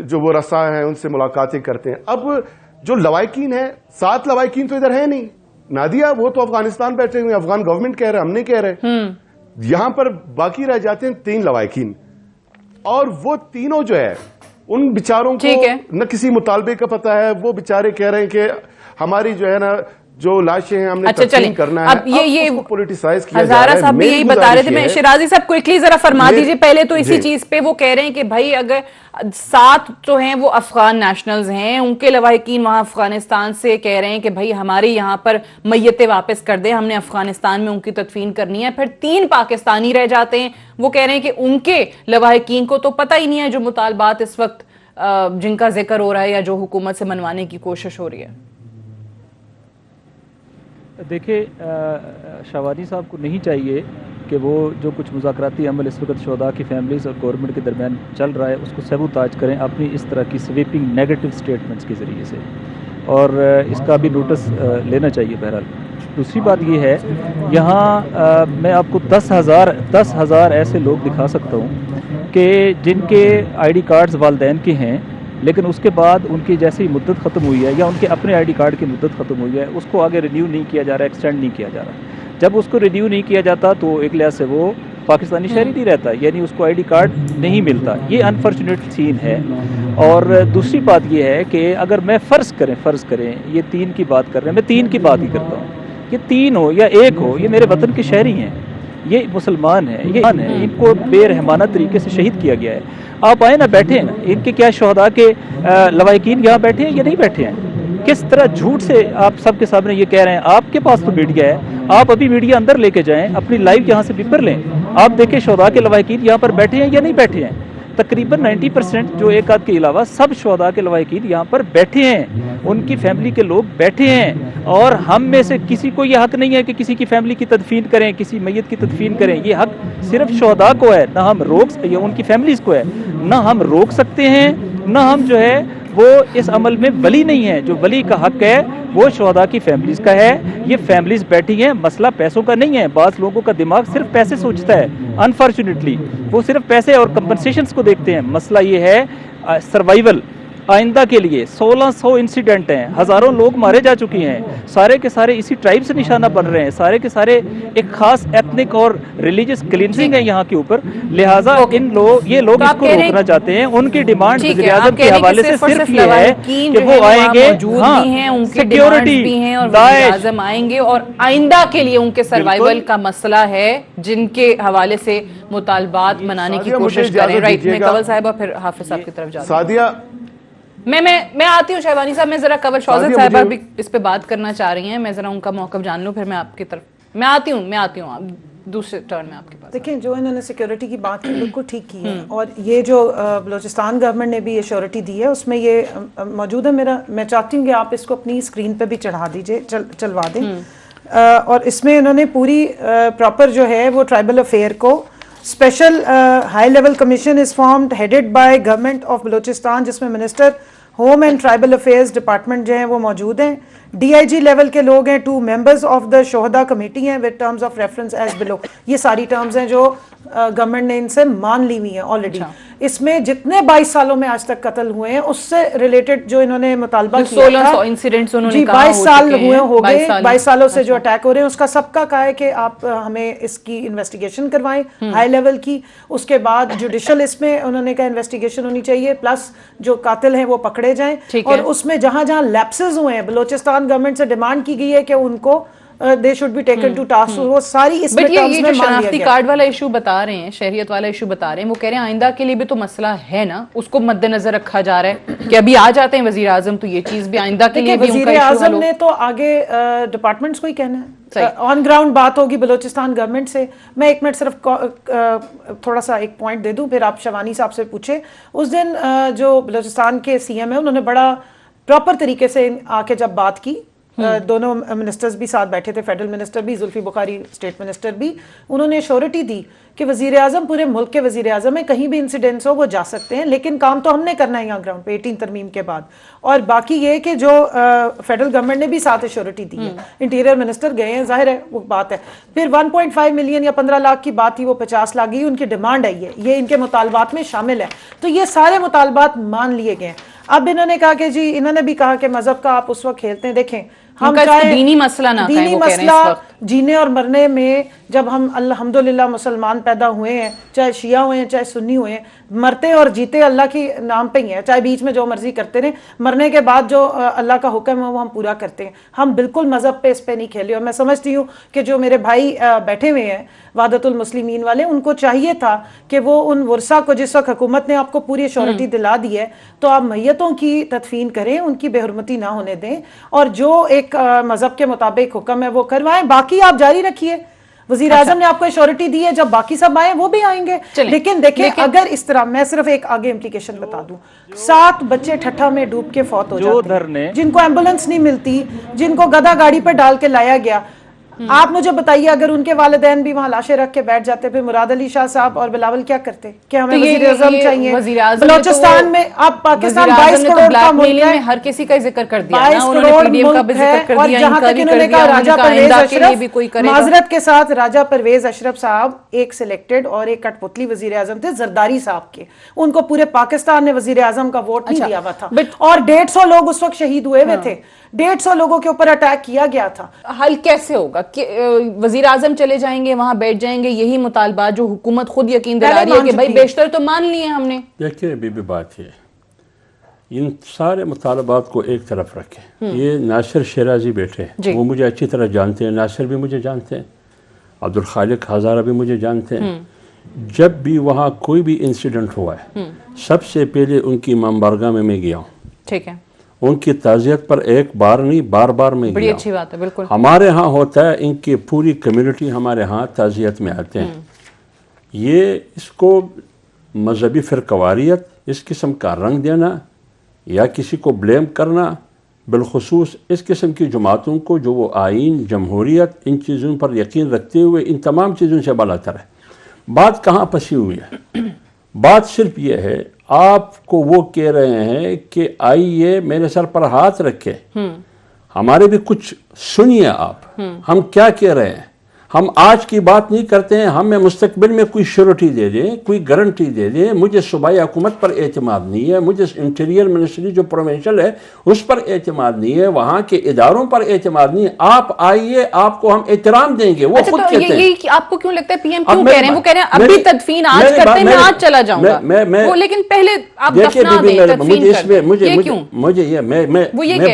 जो वो रसा हैं उनसे मुलाकातें करते हैं। अब जो लवाकिन है, 7 लवाकिन तो इधर है नहीं, नादिया वो तो अफगानिस्तान बैठे हुए, अफगान गवर्नमेंट कह रहे, हम नहीं कह रहे। यहां पर बाकी रह जाते हैं 3 लवाकिन, और वो तीनों जो है उन बेचारों को न किसी मुतालबे का पता है। वो बेचारे कह रहे हैं कि हमारी जो है ना जो लाशें हैं हमने तस्लीम करना है। अब ये पॉलिटिसाइज किया हज़ारा साहब भी यही बता रहे थे। मैं शिराजी साहब क्विकली जरा फरमा दीजिए पहले तो इसी चीज पे। वो कह रहे हैं कि भाई अगर 7 जो हैं वो अफगान नेशनल्स हैं, उनके लवाहिकीन वहां अफगानिस्तान से कह रहे हैं कि भाई हमारे यहाँ पर मैयतें वापस कर दे, हमने अफगानिस्तान में उनकी तदफीन करनी है। फिर 3 पाकिस्तानी रह जाते हैं, वो कह रहे हैं कि उनके लवाहिकीन को तो पता ही नहीं है जो मुतालबात इस वक्त जिनका जिक्र हो रहा है या जो हुकूमत से मनवाने की कोशिश हो रही है। देखिए, शहवानी साहब को नहीं चाहिए कि वो जो कुछ मुज़ाकराती अमल इस वक्त शुहदा की फैमिलीज़ और गवर्नमेंट के दरमियान चल रहा है उसको सबूताज करें अपनी इस तरह की स्वीपिंग नेगेटिव स्टेटमेंट्स के ज़रिए से, और इसका भी नोटिस लेना चाहिए। बहरहाल दूसरी बात ये है, यहाँ मैं आपको 10,000 ऐसे लोग दिखा सकता हूँ कि जिनके ID कार्ड्स वालिदैन के हैं, लेकिन उसके बाद उनकी जैसे ही मुद्दत ख़त्म हुई है या उनके अपने ID कार्ड की मुद्दत ख़त्म हुई है, उसको आगे रिन्यू नहीं किया जा रहा, एक्सटेंड नहीं किया जा रहा। जब उसको रिन्यू नहीं किया जाता तो एक लिहाज से वो पाकिस्तानी शहरी नहीं रहता, यानी उसको ID कार्ड नहीं मिलता। ये अनफॉर्चुनेट सीन है। और दूसरी बात ये है कि अगर मैं फ़र्ज़ करें ये 3 की बात कर रहे हैं, मैं 3 की बात ही करता हूँ, ये 3 हो या 1 हो, ये मेरे वतन के शहरी हैं, ये मुसलमान हैं, ये है, इनको बेरहमाना तरीके से शहीद किया गया है। आप आए ना, बैठे हैं, इनके क्या शहदा के लवाहिकीन यहाँ बैठे हैं या नहीं बैठे हैं? किस तरह झूठ से आप सबके सामने ये कह रहे हैं। आपके पास तो मीडिया है, आप अभी मीडिया अंदर लेके जाएं, अपनी लाइव यहाँ से पेपर लें, आप देखें शहदा के लवाहिकीन यहाँ पर बैठे हैं या नहीं बैठे हैं। तकरीबन 90% जो एक आध के अलावा सब शहदा के लवाहिकीन यहाँ पर बैठे हैं, उनकी फैमिली के लोग बैठे हैं। और हम में से किसी को ये हक नहीं है कि किसी की फैमिली की तदफीन करें, किसी मैयत की तदफीन करें। ये हक सिर्फ शहदा को है, ना हम रोक, या उनकी फैमिलीज़ को है, ना हम रोक सकते हैं, ना हम जो है وہ اس عمل میں ولی نہیں ہے. جو ولی کا حق ہے وہ شہداء کی فیملیز کا ہے. یہ فیملیز بیٹھی ہیں, مسئلہ پیسوں کا نہیں ہے. بعض لوگوں کا دماغ صرف پیسے سوچتا ہے, انفارچونیٹلی وہ صرف پیسے اور کمپنسیشنز کو دیکھتے ہیں. مسئلہ یہ ہے سروائیول آئندہ کے لیے. 1600 انسیڈنٹ ہیں, ہزاروں لوگ مارے جا چکے ہیں, سارے کے سارے اسی ٹرائب سے نشانہ بن رہے ہیں, سارے کے سارے ایک خاص ایتھنک اور ریلیجس کلینزنگ ہے یہاں کے اوپر. لہٰذا یہ لوگ اس کو روکنا چاہتے ہیں. ان کی ڈیمانڈ وزیر اعظم کے حوالے سے صرف یہ ہے کہ وہ آئیں گے, سیکیورٹی بھی ہیں اور وزیر اعظم آئیں گے اور آئندہ کے لیے ان کے سروائیول کا مسئلہ ہے جن کے حوالے سے مطالبات منانے کی کوشش کریں. رائٹ, میں کنول صاحبہ پھر حافظ صاحب کی طرف جاتی ہوں. سعدیہ میں آتی ہوں شہبانی صاحب, میں ذرا کنول شوزت صاحبہ بھی اس پہ بات کرنا چاہ رہی ہیں, میں ذرا ان کا موقف جان لوں, پھر میں آپ کی طرف میں آتی ہوں آپ دوسرے ٹرن میں آپ کے پاس. دیکھیں جو انہوں نے سیکیورٹی کی بات کی بالکل ٹھیک کی ہے, اور یہ جو بلوچستان گورنمنٹ نے بھی یہ شیورٹی دی ہے اس میں یہ موجود ہے. میں چاہتی ہوں کہ آپ اس کو اپنی اسکرین پہ بھی چڑھا دیجئے, چلوا دیں. اور اس میں انہوں نے پوری پراپر جو ہے وہ ٹرائبل افیئر کو special high level commission is formed headed by government of Balochistan, جس میں minister home and tribal affairs department جو ہیں وہ موجود ہیں. ڈی آئی جی لیول کے لوگ ہیں, 2 ممبرز آف دا شہداء کمیٹی ہیں with terms of reference as below. یہ ساری ٹرمز ہیں جو گورنمنٹ نے ان سے مان لی ہوئی ہیں آلریڈی. اس میں جتنے 22 سالوں میں آج تک قتل ہوئے ہیں اس سے ریلیٹڈ جو انہوں نے مطالبہ کیا تھا, 1600 انسیڈنٹس انہوں نے جی کہا 22 سال ہو گئے, 22 سالوں سے جو اچھا. اٹیک ہو رہے ہیں اس کا سب کا کہا ہے کہ آپ ہمیں اس کی انویسٹیگیشن کروائیں ہائی لیول کی. اس کے بعد جوڈیشل اس میں انہوں نے کہا انویسٹیگیشن ہونی چاہیے, پلس جو قاتل ہیں وہ پکڑے جائیں. اور اس میں جہاں جہاں لیپسز ہوئے ہیں بلوچستان گورنمنٹ سے ڈیمانڈ کی گئی ہے کہ ان کو they should be taken to task, وہ ساری اس میں ٹرمز میں مان لیا گیا. شناختی کارڈ والا ایشو بتا رہے ہیں, شہریت والا ایشو بتا رہے ہیں, وہ کہہ رہے ہیں آئندہ کے لیے بھی تو مسئلہ ہے نا, اس کو مد نظر رکھا جا رہا ہے کہ ابھی آ جاتے ہیں وزیر اعظم تو یہ چیز بھی آئندہ کے لیے بھی ان کا وزیر ایشو اعظم نے تو آگے ڈپارٹمنٹس کو ہی کہنا ہے, آن گراؤنڈ بات ہوگی بلوچستان گورنمنٹ سے. میں 1 منٹ صرف تھوڑا سا ایک پوائنٹ دے دوں, پھر آپ شوانی صاحب سے پوچھیں. اس دن جو بلوچستان کے سی ایم ہے انہوں نے بڑا پراپر طریقے سے آ کے جب بات کی, دونوں منسٹرز بھی ساتھ بیٹھے تھے, فیڈرل منسٹر بھی, زلفی بخاری اسٹیٹ منسٹر بھی, انہوں نے شیورٹی دی کہ وزیر اعظم پورے ملک کے وزیر اعظم ہیں, کہیں بھی انسیڈنٹس ہو وہ جا سکتے ہیں, لیکن کام تو ہم نے کرنا ہے یہاں گراؤنڈ پہ 18 ترمیم کے بعد. اور باقی یہ کہ جو فیڈرل گورنمنٹ نے بھی ساتھ شیورٹی دی ہے, انٹیریئر منسٹر گئے ہیں, ظاہر ہے وہ بات ہے. پھر 1.5 ملین یا 15 لاکھ کی بات تھی, وہ 50 لاکھ گئی, ان کی ڈیمانڈ آئی ہے, یہ ان کے مطالبات میں شامل ہے. تو یہ سارے مطالبات مان لیے گئے ہیں. اب انہوں نے کہا کہ جی انہوں نے بھی کہا کہ مذہب کا آپ اس وقت کھیلتے ہیں. دیکھیں ہم دینی مسئلہ نہ کہیں, دینی مسئلہ جینے اور مرنے میں جب ہم الحمدللہ مسلمان پیدا ہوئے ہیں, چاہے شیعہ ہوئے ہیں چاہے سنی ہوئے ہیں, مرتے اور جیتے اللہ کی نام پہ ہی ہیں, چاہے بیچ میں جو مرضی کرتے رہیں, مرنے کے بعد جو اللہ کا حکم ہے وہ ہم پورا کرتے ہیں. ہم بالکل مذہب پہ اس پہ نہیں کھیلے. اور میں سمجھتی ہوں کہ جو میرے بھائی بیٹھے ہوئے ہیں وحدت المسلمین والے, ان کو چاہیے تھا کہ وہ ان ورثہ کو, جس وقت حکومت نے آپ کو پوری شیورٹی دلا دی ہے, تو آپ میتوں کی تدفین کریں, ان کی بے حرمتی نہ ہونے دیں, اور جو ایک مذہب کے مطابق حکم ہے وہ کروائیں. باقی آپ جاری رکھیے. وزیر اعظم نے آپ کو شیورٹی دی ہے, جب باقی سب آئیں وہ بھی آئیں گے. لیکن دیکھیں اگر اس طرح, میں صرف ایک آگے امپلیکیشن بتا دوں, 7 بچے ٹھٹھا میں ڈوب کے فوت ہو جاتے ہیں, جن کو ایمبولینس نہیں ملتی, جن کو گدھا گاڑی پر ڈال کے لایا گیا. آپ مجھے بتائیے اگر ان کے والدین بھی وہاں لاشیں رکھ کے بیٹھ جاتے, پھر مراد علی شاہ صاحب اور بلاول کیا کرتے کہ ہمیں وزیر اعظم چاہیے. بلوچستان میں اب پاکستان 22 کروڑ کا ملک ہے, ہر کسی کا ذکر کر دیا, 22 کروڑ ملک ہے. اور جہاں تک انہوں نے کہا راجہ پرویز اشرف, معذرت کے ساتھ راجہ پرویز اشرف صاحب ایک سلیکٹڈ اور ایک کٹ پتلی وزیر اعظم تھے زرداری صاحب کے, ان کو پورے پاکستان نے وزیر اعظم کا ووٹ نہیں دیا ہوا تھا, اور 150 لوگ اس وقت شہید ہوئے ہوئے تھے, 150 لوگوں کے اوپر اٹیک کیا گیا تھا. حل کیسے ہوگا؟ وزیر اعظم چلے جائیں گے, وہاں بیٹھ جائیں گے, یہی مطالبات جو حکومت خود یقین دلا رہی ہے کہ بھائی بیشتر تو مان لیے ہم نے. دیکھیں ابھی بھی بات ہے, ان سارے مطالبات کو ایک طرف رکھیں. یہ ناصر شیرازی بیٹھے ہیں, وہ مجھے اچھی طرح جانتے ہیں, ناصر بھی مجھے جانتے ہیں, عبدالخالق ہزارہ بھی مجھے جانتے ہیں. جب بھی وہاں کوئی بھی انسیڈنٹ ہوا ہے, سب سے پہلے ان کی امام بارگاہ میں گیا ہوں. ٹھیک ہے, ان کی تعزیت پر ایک بار نہیں بار بار میں بڑی اچھی بات ہے. بالکل ہمارے ہاں ہوتا ہے, ان کی پوری کمیونٹی ہمارے ہاں تعزیت میں آتے ہیں. یہ اس کو مذہبی فرقواریت, اس قسم کا رنگ دینا یا کسی کو بلیم کرنا, بالخصوص اس قسم کی جماعتوں کو جو وہ آئین, جمہوریت, ان چیزوں پر یقین رکھتے ہوئے ان تمام چیزوں سے بالاتر ہے. بات کہاں پھنسی ہوئی ہے؟ بات صرف یہ ہے, آپ کو وہ کہہ رہے ہیں کہ آئیے میرے سر پر ہاتھ رکھے، ہمارے بھی کچھ سنیے آپ، ہم کیا کہہ رہے ہیں. ہم آج کی بات نہیں کرتے ہیں، ہمیں مستقبل میں کوئی شیورٹی دے دیں، کوئی گارنٹی دے دیں. مجھے صوبائی حکومت پر اعتماد نہیں ہے، مجھے انٹیریئر منسٹری جو پروونشل ہے اس پر اعتماد نہیں ہے، وہاں کے اداروں پر اعتماد نہیں ہے. آپ آئیے، آپ کو ہم احترام دیں گے. وہ اچھا خود تو کہتے ہیں. یہ آپ کو کیوں لگتا ہے پی ایم کیوں کہہ رہے ہیں؟ وہ کہہ رہے ہیں ابھی تدفین آج کرتے ہیں، میں آج چلا جاؤں گا، وہ لیکن پہلے آپ دفنا دیں، تدفین کر دیں. یہ کیوں؟ مجھے یہ میں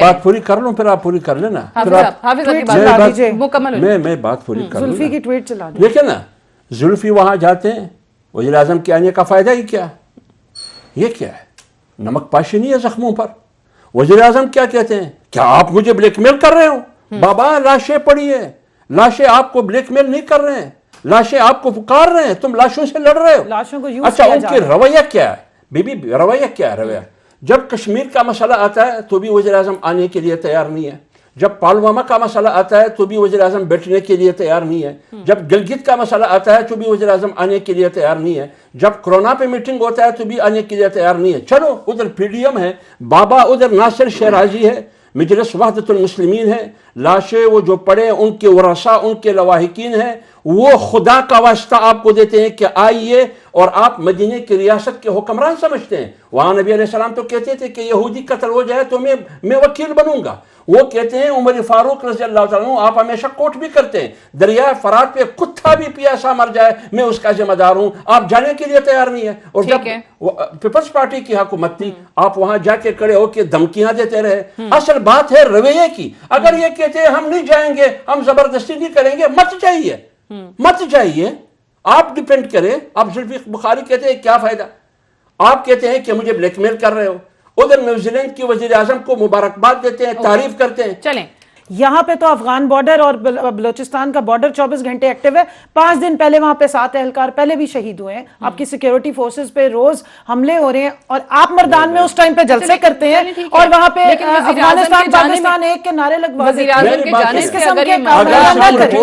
بات پوری کر لوں، پھر آپ پوری کر لینا. حافظ کی بات مکمل ہوئی. میں بات پوری کر لوں. زلفی کی ٹویٹ چلا دیں. دیکھیں نا، زلفی وہاں جاتے ہیں، وزیر اعظم کے آنے کا فائدہ ہی کیا؟ یہ کیا ہے؟ نمک پاشی نہیں ہے زخموں پر. وزیر اعظم کیا کہتے ہیں؟ کیا آپ مجھے بلیک میل کر رہے ہو؟ بابا لاشیں پڑی ہیں، لاشیں آپ کو بلیک میل نہیں کر رہے ہیں، لاشیں آپ کو پکار رہے ہیں، تم لاشوں سے لڑ رہے ہو. لاشوں کو یوز اچھا کیا ان جا کے رہا ہے. رویہ کیا ہے؟ بی بی رویہ کیا ہے؟ رویہ جب کشمیر کا مسئلہ آتا ہے تو بھی وزیر اعظم آنے کے لیے تیار نہیں ہے. جب پالواما کا مسئلہ آتا ہے تو بھی وزیر اعظم بیٹھنے کے لیے تیار نہیں ہے. جب گلگت کا مسئلہ آتا ہے تو بھی وزیر اعظم آنے کے لیے تیار نہیں ہے. جب کرونا پہ میٹنگ ہوتا ہے تو بھی آنے کے لیے تیار نہیں ہے. چلو ادھر پی ڈی ایم ہے، بابا ادھر ناصر شیرازی ہے، مجلس وحدت المسلمین ہے، لاشیں وہ جو پڑے ان کے ورثاء، ان کے لواحقین ہیں، وہ خدا کا واسطہ آپ کو دیتے ہیں کہ آئیے، اور آپ مدینے کی ریاست کے حکمران سمجھتے ہیں. وہاں نبی علیہ السلام تو کہتے تھے کہ یہودی قتل ہو جائے تو میں وکیل بنوں گا. وہ کہتے ہیں عمر فاروق رضی اللہ تعالیٰ عنہ، آپ ہمیشہ کوٹ بھی کرتے ہیں، دریائے فرات پہ کتا بھی پیاسا مر جائے میں اس کا ذمہ دار ہوں. آپ جانے کے لیے تیار نہیں ہے. اور جب پیپلز پارٹی کی حکومت تھی، آپ وہاں جا کے کھڑے ہو کے دھمکیاں دیتے رہے. اصل بات ہے رویے کی. اگر یہ کہتے ہیں ہم نہیں جائیں گے، ہم زبردستی نہیں کریں گے، مت جائیے، مت جائیے. آپ ڈیپینڈ کریں. آپ زلفی بخاری کہتے ہیں کیا فائدہ؟ آپ کہتے ہیں کہ مجھے بلیک میل کر رہے ہو، ادھر نیوزی لینڈ کی وزیر اعظم کو مبارکباد دیتے ہیں، تعریف کرتے ہیں. چلیں یہاں پہ تو افغان بارڈر اور بلوچستان کا بارڈر 24 گھنٹے ایکٹیو ہے. 5 دن پہلے وہاں پہ 7 اہلکار پہلے بھی شہید ہوئے ہیں. آپ کی سیکیورٹی فورسز پہ روز حملے ہو رہے ہیں، اور آپ مردان میں اس ٹائم پہ جلسے کرتے ہیں، اور وہاں پہ افغانستان پاکستان ایک کے نارے لگوا دیتے ہیں. اس قسم کے کارنامے نہ کریں.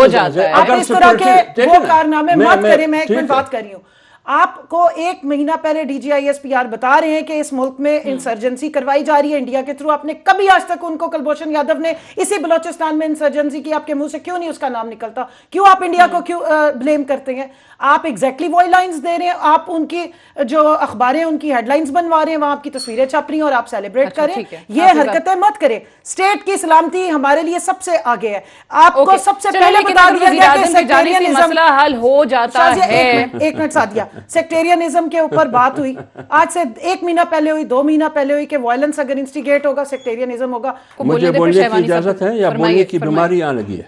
آپ اس طرح کے وہ کارنامے مت کریں. میں ایک منٹ بات کر رہی ہوں. آپ کو 1 مہینہ پہلے D G I S P R بتا رہے ہیں کہ اس ملک میں انسرجنسی کروائی جا رہی ہے انڈیا کے تھرو. آپ نے کبھی آج تک ان کو، کلبھوشن یادو نے اسی بلوچستان میں انسرجنسی کی، آپ کے منہ سے کیوں نہیں اس کا نام نکلتا؟ کیوں آپ انڈیا کو کیوں بلیم کرتے ہیں؟ آپ ایگزیکٹلی وہی لائنز دے رہے ہیں. آپ ان کی جو اخباریں ان کی ہیڈ لائنز بنوا رہے ہیں، وہاں آپ کی تصویریں چھپ رہی ہیں اور آپ سیلیبریٹ کریں. یہ حرکتیں مت کریں. اسٹیٹ کی سلامتی ہمارے لیے سب سے آگے ہے. آپ کو سب سے پہلے بتا دیا گیا کہ سیکٹیرینزم مسئلہ حل ہو جاتا ہے. ایک منٹ ساتھ سیکٹیرینزم کے اوپر بات ہوئی آج سے 1 مہینہ پہلے ہوئی، 2 مہینہ پہلے ہوئی کہ وائلنس اگر انسٹیگیٹ ہوگا سیکٹیرینزم ہوگا. مجھے بولنے کی اجازت ہے یا بولنے کی بیماری آنے لگی ہے؟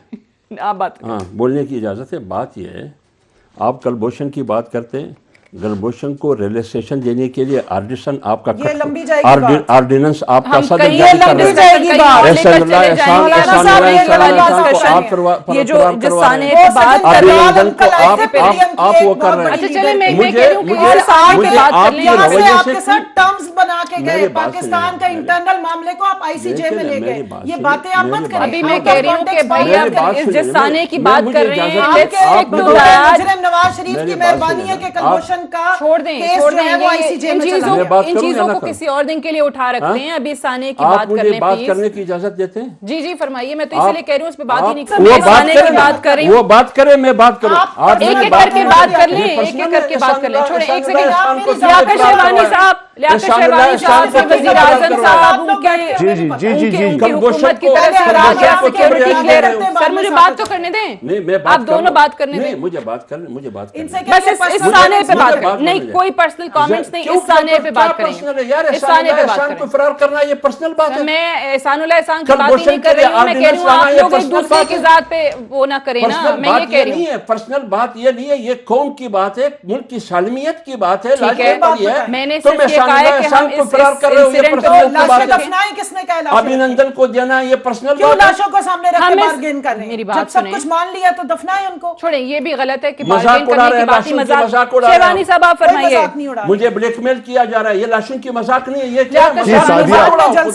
آپ بات ہاں بولنے کی اجازت ہے. بات یہ ہے، آپ کلبھوشن کی بات کرتے ہیں. کلبھوشن کو ریلیکسیشن دینے کے لیے آرڈیننس آپ کا آرڈیننس آپ کا صدر جاری کر رہے ہیں. پاکستان کا انٹرنل معاملے کو آپ آئی سی جے میں لے گئے. یہ باتیں آپ مت کریں. ابھی میں کہہ رہی ہوں کہ بھائی آپ اس جس سانے کی بات کر رہے ہیں، مجرم نواز شریف کی مہربانی ہے کہ کلبھوشن کا چھوڑ دیں ان چیزوں کو کسی اور دن کے لیے اٹھا رکھتے ہیں. ابھی سانے کی بات کرنے بات کرنے کی اجازت دیتے ہیں؟ جی فرمائیے. میں تو اسی لیے کہہ رہی ہوں اس پہ بات ہی نہیں کروں. وہ بات کرے، میں بات کروں. ایک ایک کر کے بات کر لیں، ایک ایک کر کے بات کر لیں. چھوڑیں ایک سیکنڈ. لیاقت شہبانی صاحب، لیاقت شہبانی صاحب سے وزیر اعظم صاحب ان کی حکومت کی طرف سے رہا گیا سیکیورٹی کلیئر. سر مجھے بات تو کرنے دیں. آپ دونوں بات کرنے دیں. مجھے بات کرنے بس اس سانے پہ بات کریں. نہیں کوئی پرسنل کامنٹس نہیں، اس سانے پہ بات کریں. اس سانے پہ بات کریں. فرار کرنا یہ پرسنل بات ہے. میں احسان اللہ احسان کی بات ہی نہیں کر رہی ہوں. میں کہہ رہی ہوں آپ لوگ ایک دوسرے کی ذات پہ وہ نہ کریں نا. میں یہ کہہ رہی ہوں پرسنل بات یہ نہیں ہے، یہ قوم کی بات ہے، ملک کی سالمیت کی بات ہے. میں نے صرف یہ کہا ہے کہ ہم اس انسیڈنٹ کو ابھینندن کو دینا یہ پرسنل کیوں لاشوں کو سامنے رکھ کے بارگین کر رہے ہیں؟ جب سب کچھ مان لیا تو دفنائیں ان کو. چھوڑیں یہ بھی غلط ہے کہ بارگین کرنے کی بات ہی مذاق. شہبانی صاحب آپ فرمائیے. مجھے بلیک میل کیا جا رہا ہے، یہ لاشوں کی مذاق نہیں ہے. یہ کیا جلسے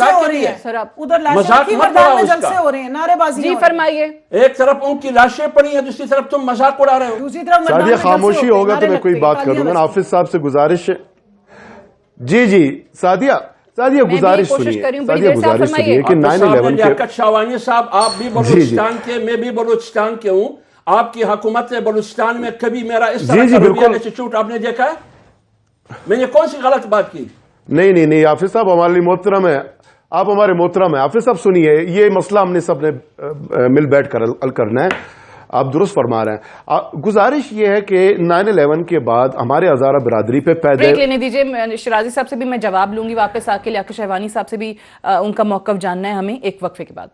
ہو رہے ہیں ادھر لاشوں کی مردان میں جلسے ہو رہے ہیں، نعرے بازی. جی فرمائیے. ایک طرف ان کی لاشیں پڑی ہیں، دوسری طرف تم مذاق اڑا رہے ہو. دوسری طرف شادیہ خاموشی ہوگا تو میں کوئی بات کروں گا. حافظ صاحب سے گزارش ہے जी जी सादिया गुजारिश कोशिश सुनिए, कर रही हूँ, बड़ी सादिया देर से आप गुजारिश फरमाइए। सुनिए कि 9/11 के लियाकत शाहवानी साहब, आप भी बलूचिस्तान के, मैं भी बलूचिस्तान के हूँ। आपकी हुकूमत ने बलूचिस्तान में कभी मेरा इस तरह जी, का बिल्कुल। रवैया इंस्टीट्यूट आपने देखा है? मैंने कौन सी गलत बात की? नहीं हाफिज साहब हमारे लिए मोहतरम है, आप हमारे मोहतरम है। हाफिज साहब सुनिए, ये मसला हमने सबने मिल बैठ कर हल करना है, आप दुरुस्त फरमा रहे हैं। गुजारिश ये है कि 9/11 के बाद हमारे हज़ारा बिरादरी पे पैदे ब्रेक लेने दीजिए। शिराजी साहब से भी मैं जवाब लूंगी वापस आके, लियाकत शहवानी साहब से भी उनका मौक़िफ़ जानना है हमें एक वक्फे के बाद।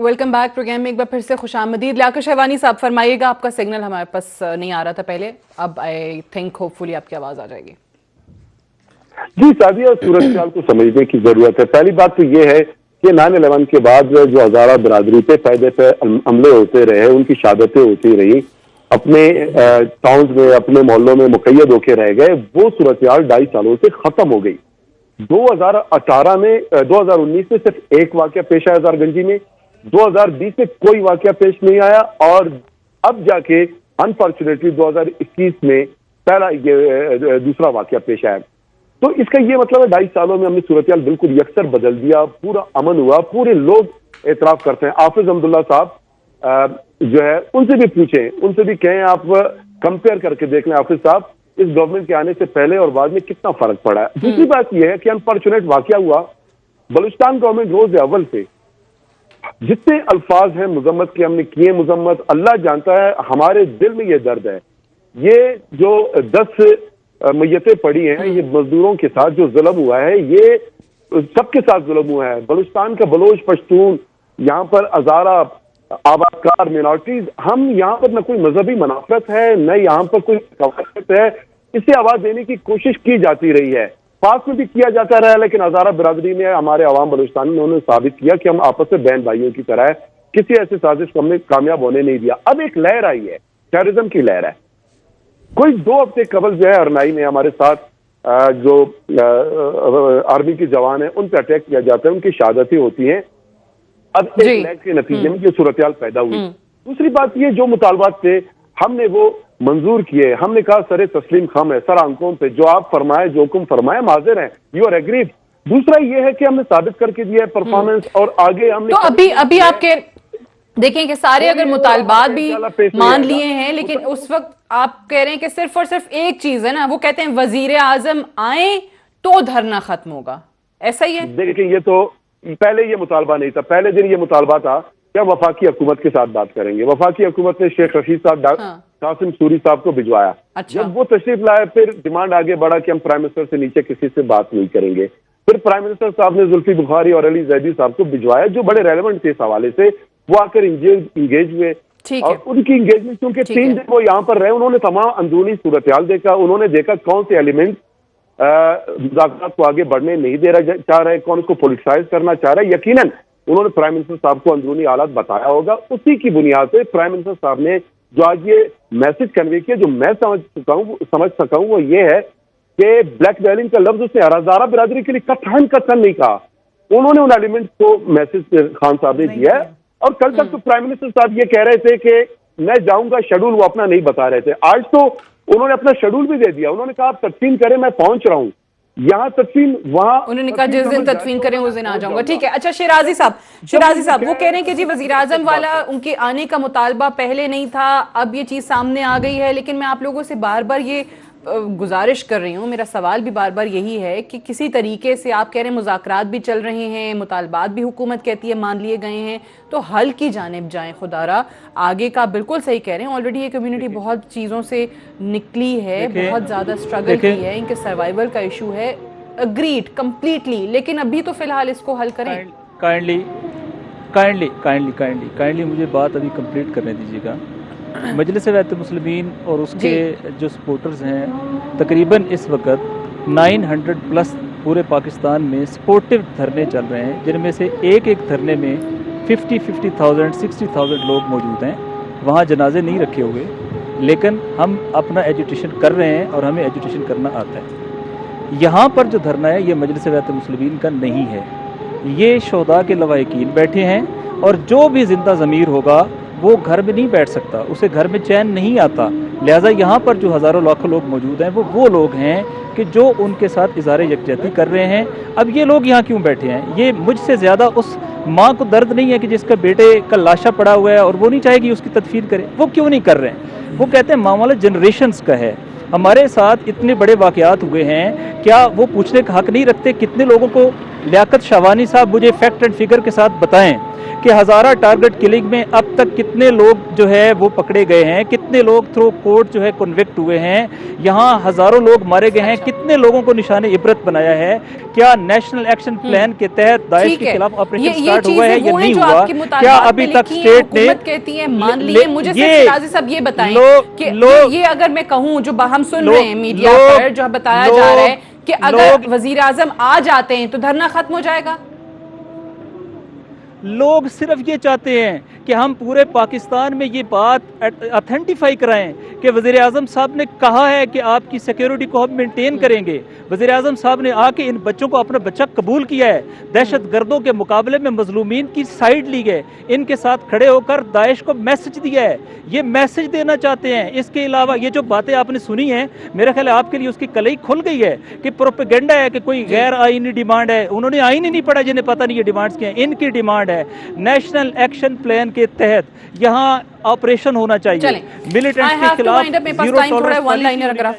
वेलकम बैक प्रोग्राम में एक बार फिर से खुशामदीद। लियाकत शहवानी साहब फरमाइएगा, आपका सिग्नल हमारे पास नहीं आ रहा था पहले, अब आई थिंक होपफुली आपकी आवाज़ आ जाएगी। जी सादिया, सूरत हाल को समझने की जरूरत है। पहली बात तो ये है कि 9/11 के बाद जो हज़ारा बिरादरी पे पैदे पे हमले होते रहे, उनकी शहादतें होती रही, अपने टाउन्स में अपने मोहल्लों में मुक़य्यद होके रह गए, वो सूरत हाल 2.5 सालों से खत्म हो गई। 2019 में सिर्फ एक वाक़या पेश आया हज़ारगंजी में, 2020 में कोई वाक़या पेश नहीं आया, और अब जाके अनफॉर्चुनेटली 2021 में पहला ये दूसरा वाक़या पेश आया। तो इसका ये मतलब है 2.5 सालों में हमने सूरत-ए-हाल बिल्कुल यकसर बदल दिया, पूरा अमन हुआ, पूरे लोग एतराफ़ करते हैं। हाफिज अब्दुल्ला साहब जो है उनसे भी पूछें, उनसे भी कहें, आप कंपेयर करके देख लें हाफिज साहब, इस गवर्नमेंट के आने से पहले और बाद में कितना फर्क पड़ा है। दूसरी बात यह है कि अनफॉर्चुनेट वाक़या हुआ, बलूचिस्तान गवर्नमेंट रोज अव्वल से जितने अल्फाज हैं मुजम्मत के हमने किए, मुजम्मत अल्लाह जानता है, हमारे दिल में ये दर्द है। ये जो 10 मैयतें पड़ी हैं, ये मजदूरों के साथ जो जुल्म हुआ है, ये सबके साथ जुल्म हुआ है। बलूचिस्तान का बलोच, पश्तून, यहाँ पर हज़ारा आबादकार मिनॉरिटीज, हम यहाँ पर न कोई मजहबी मुनाफरत है, न यहाँ पर कोई कवायद है, इसे आवाज देने की कोशिश की जाती रही है, पास में भी किया जाता रहा है, लेकिन हज़ारा बिरादरी ने, हमारे अवाम बलूचिस्तान ने उन्होंने साबित किया कि हम आपस में बहन भाइयों की तरह है, किसी ऐसी साजिश को हमने कामयाब होने नहीं दिया। अब एक लहर आई है, टेररिज्म की लहर है। कोई 2 हफ्ते कबल जो है अरनाई में हमारे साथ जो आर्मी के जवान हैं उन पर अटैक किया जाता है, उनकी शहादतें होती हैं। अब एक लहर के नतीजे में ये सूरत-ए-हाल पैदा हुई। दूसरी बात ये, जो मुतालबात थे हमने वो मंजूर किए, हमने कहा सर तस्लीम खम है, सर आंखों पे, जो आप फरमाए, जो हुक्म फरमाए, हम हाजिर हैं, यू आर एग्रीड। दूसरा ये है कि हमने साबित करके दिया है परफॉर्मेंस, और आगे हमने तो अभी आपके देखें कि सारे अगर मुतालबात भी मान लिए हैं, लेकिन उस वक्त आप कह रहे हैं कि सिर्फ और सिर्फ एक चीज है ना, वो कहते हैं वजीर आजम आए तो धरना खत्म होगा, ऐसा ही है? देखिए, ये तो पहले ये मुतालबा नहीं था, पहले दिन ये मुतालबा था कि वफाकी हुकूमत के साथ बात करेंगे। वफाकी हुकूमत ने शेख रशीद साहब, कासिम सूरी साहब को भिजवाया। अच्छा। जब वो तशरीफ लाए, फिर डिमांड आगे बढ़ा कि हम प्राइम मिनिस्टर से नीचे किसी से बात नहीं करेंगे। फिर प्राइम मिनिस्टर साहब ने जुल्फी बुखारी और अली जैदी साहब को भिजवाया, जो बड़े रेलेवेंट थे इस हवाले से, वो आकर इंगेज हुए, और उनकी इंगेजमेंट क्योंकि 3 दिन वो यहाँ पर रहे, उन्होंने तमाम अंदरूनी सूरत-ए-हाल देखा, उन्होंने देखा कौन से एलिमेंट मुज़ाकरात को आगे बढ़ने नहीं दे रहा चाह रहे, कौन उसको पॉलिटिसाइज करना चाह रहा है। यकीनन उन्होंने प्राइम मिनिस्टर साहब को अंदरूनी हालात बताया होगा, उसी की बुनियाद से प्राइम मिनिस्टर साहब ने जो आज ये मैसेज कन्वे किया, जो मैं समझ सका हूं वो ये है कि ब्लैकमेलिंग का लफ्ज उसने हज़ारा बिरादरी के लिए कथन नहीं कहा, उन्होंने उन एलिमेंट को मैसेज खान साहब ने दिया है। और कल तक तो प्राइम मिनिस्टर साहब ये कह रहे थे कि मैं जाऊंगा, शेड्यूल वो अपना नहीं बता रहे थे। आज तो उन्होंने अपना शेड्यूल भी दे दिया, उन्होंने कहा आप तदफीन करें, मैं पहुंच रहा हूं, यहाँ तदफीन, वहां उन्होंने कहा जिस दिन तदफीन करें उस दिन आ जाऊंगा। ठीक है। अच्छा, शिराजी साहब वो कह रहे हैं कि जी वजीर आजम वाला उनके आने का मुतालबा पहले नहीं था, अब ये चीज सामने आ गई है, लेकिन मैं आप लोगों से बार बार ये गुजारिश कर रही हूँ, मेरा सवाल भी बार बार यही है कि किसी तरीके से आप कह रहे हैं मुज़ाकरात भी चल रहे हैं, मुतालबात भी हुकूमत कहती है मान लिए गए हैं, तो हल की जानिब जाएं खुदारा। आगे का बिल्कुल सही कह रहे हैं, ऑलरेडी ये कम्युनिटी बहुत चीज़ों से निकली है, बहुत ज़्यादा स्ट्रगल की है, इनके सर्वाइवल का इशू है, अग्रीड कम्प्लीटली, लेकिन अभी तो फिलहाल इसको हल करें। काइंडली मुझे बात अभी कंप्लीट करने दीजिएगा। मजलिस वहदत मुस्लिमीन और उसके जो सपोर्टर्स हैं, तकरीबन इस वक्त 900 प्लस पूरे पाकिस्तान में स्पोर्टिव धरने चल रहे हैं, जिनमें से एक एक धरने में 50,000 60,000 लोग मौजूद हैं। वहाँ जनाजे नहीं रखे हुए, लेकिन हम अपना एजुटेशन कर रहे हैं और हमें एजुटेशन करना आता है। यहाँ पर जो धरना है ये मजलिस वहदत मुस्लिमीन का नहीं है, ये शोहदा के लवाहिकीन बैठे हैं, और जो भी जिंदा ज़मीर होगा वो घर में नहीं बैठ सकता, उसे घर में चैन नहीं आता। लिहाजा यहाँ पर जो हज़ारों लाखों लोग मौजूद हैं वो लोग हैं कि जो उनके साथ इज़हार यकजहती कर रहे हैं। अब ये लोग यहाँ क्यों बैठे हैं? ये मुझसे ज़्यादा उस माँ को दर्द नहीं है कि जिसका बेटे का लाशा पड़ा हुआ है और वो नहीं चाहेगी उसकी तदफीन करे। वो क्यों नहीं कर रहे हैं? वो कहते हैं मामला जनरेशन्स का है, हमारे साथ इतने बड़े वाक़यात हुए हैं, क्या वो पूछने का हक़ नहीं रखते? कितने लोगों को, लियाकत शाहवानी साहब मुझे फैक्ट एंड फिगर के साथ बताएं कि हज़ारा टारगेट किलिंग में अब तक कितने लोग जो है वो पकड़े गए हैं, कितने लोग थ्रू कोर्ट जो है कन्विक्ट हुए हैं, यहाँ हज़ारों लोग मारे गए हैं, कितने लोगों को निशाने इबरत बनाया है? क्या नेशनल एक्शन प्लान के तहत दाइश के खिलाफ ऑपरेशन स्टार्ट हुआ है या नहीं हुआ? क्या अभी तक स्टेट ने कहती है मान लिए? मुझे राजी साहब ये बताएं कि ये अगर मैं कहूँ जो हम सुन रहे हैं मीडिया पर जो बताया जा रहा है कि अगर वजीर आजम आ जाते हैं तो धरना खत्म हो जाएगा। लोग सिर्फ ये चाहते हैं कि हम पूरे पाकिस्तान में ये बात अथेंटिफाई कराएं कि वज़ीर आज़म साहब ने कहा है कि आपकी सिक्योरिटी को हम मेंटेन करेंगे। वज़ीर आज़म साहब ने आके इन बच्चों को अपना बच्चा कबूल किया है, दहशत गर्दों के मुकाबले में मजलूमीन की साइड ली गए, इनके साथ खड़े होकर दाइश को मैसेज दिया है, ये मैसेज देना चाहते हैं। इसके अलावा ये जो बातें आपने सुनी हैं, मेरा ख्याल है आपके लिए उसकी कलई खुल गई है कि प्रोपेगेंडा है कि कोई गैर आईनी डिमांड है। उन्होंने आईन ही नहीं पढ़ा, जिन्हें पता नहीं ये डिमांड्स क्या हैं। इनकी डिमांड है नेशनल एक्शन प्लान के तहत यहाँ ऑपरेशन होना चाहिए, मिलिटेंट्स के खिलाफ जीरो टॉलरेंस,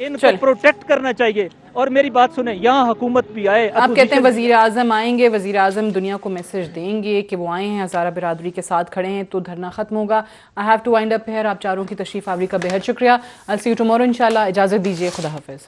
इनको प्रोटेक्ट करना चाहिए। और मेरी बात सुने, यहाँ हुकूमत भी आए। आप कहते हैं वजीर आजम आएंगे, वजीर आजम दुनिया को मैसेज देंगे कि वो आए हैं, हज़ारा बिरादरी के साथ खड़े हैं तो धरना खत्म होगा। I have to wind up here. आप चारों की तशरीफ आवरी का बेहद शुक्रिया। आई सी यू टुमारो इंशाल्लाह। इजाज़त दीजिए, खुदा हाफिज़।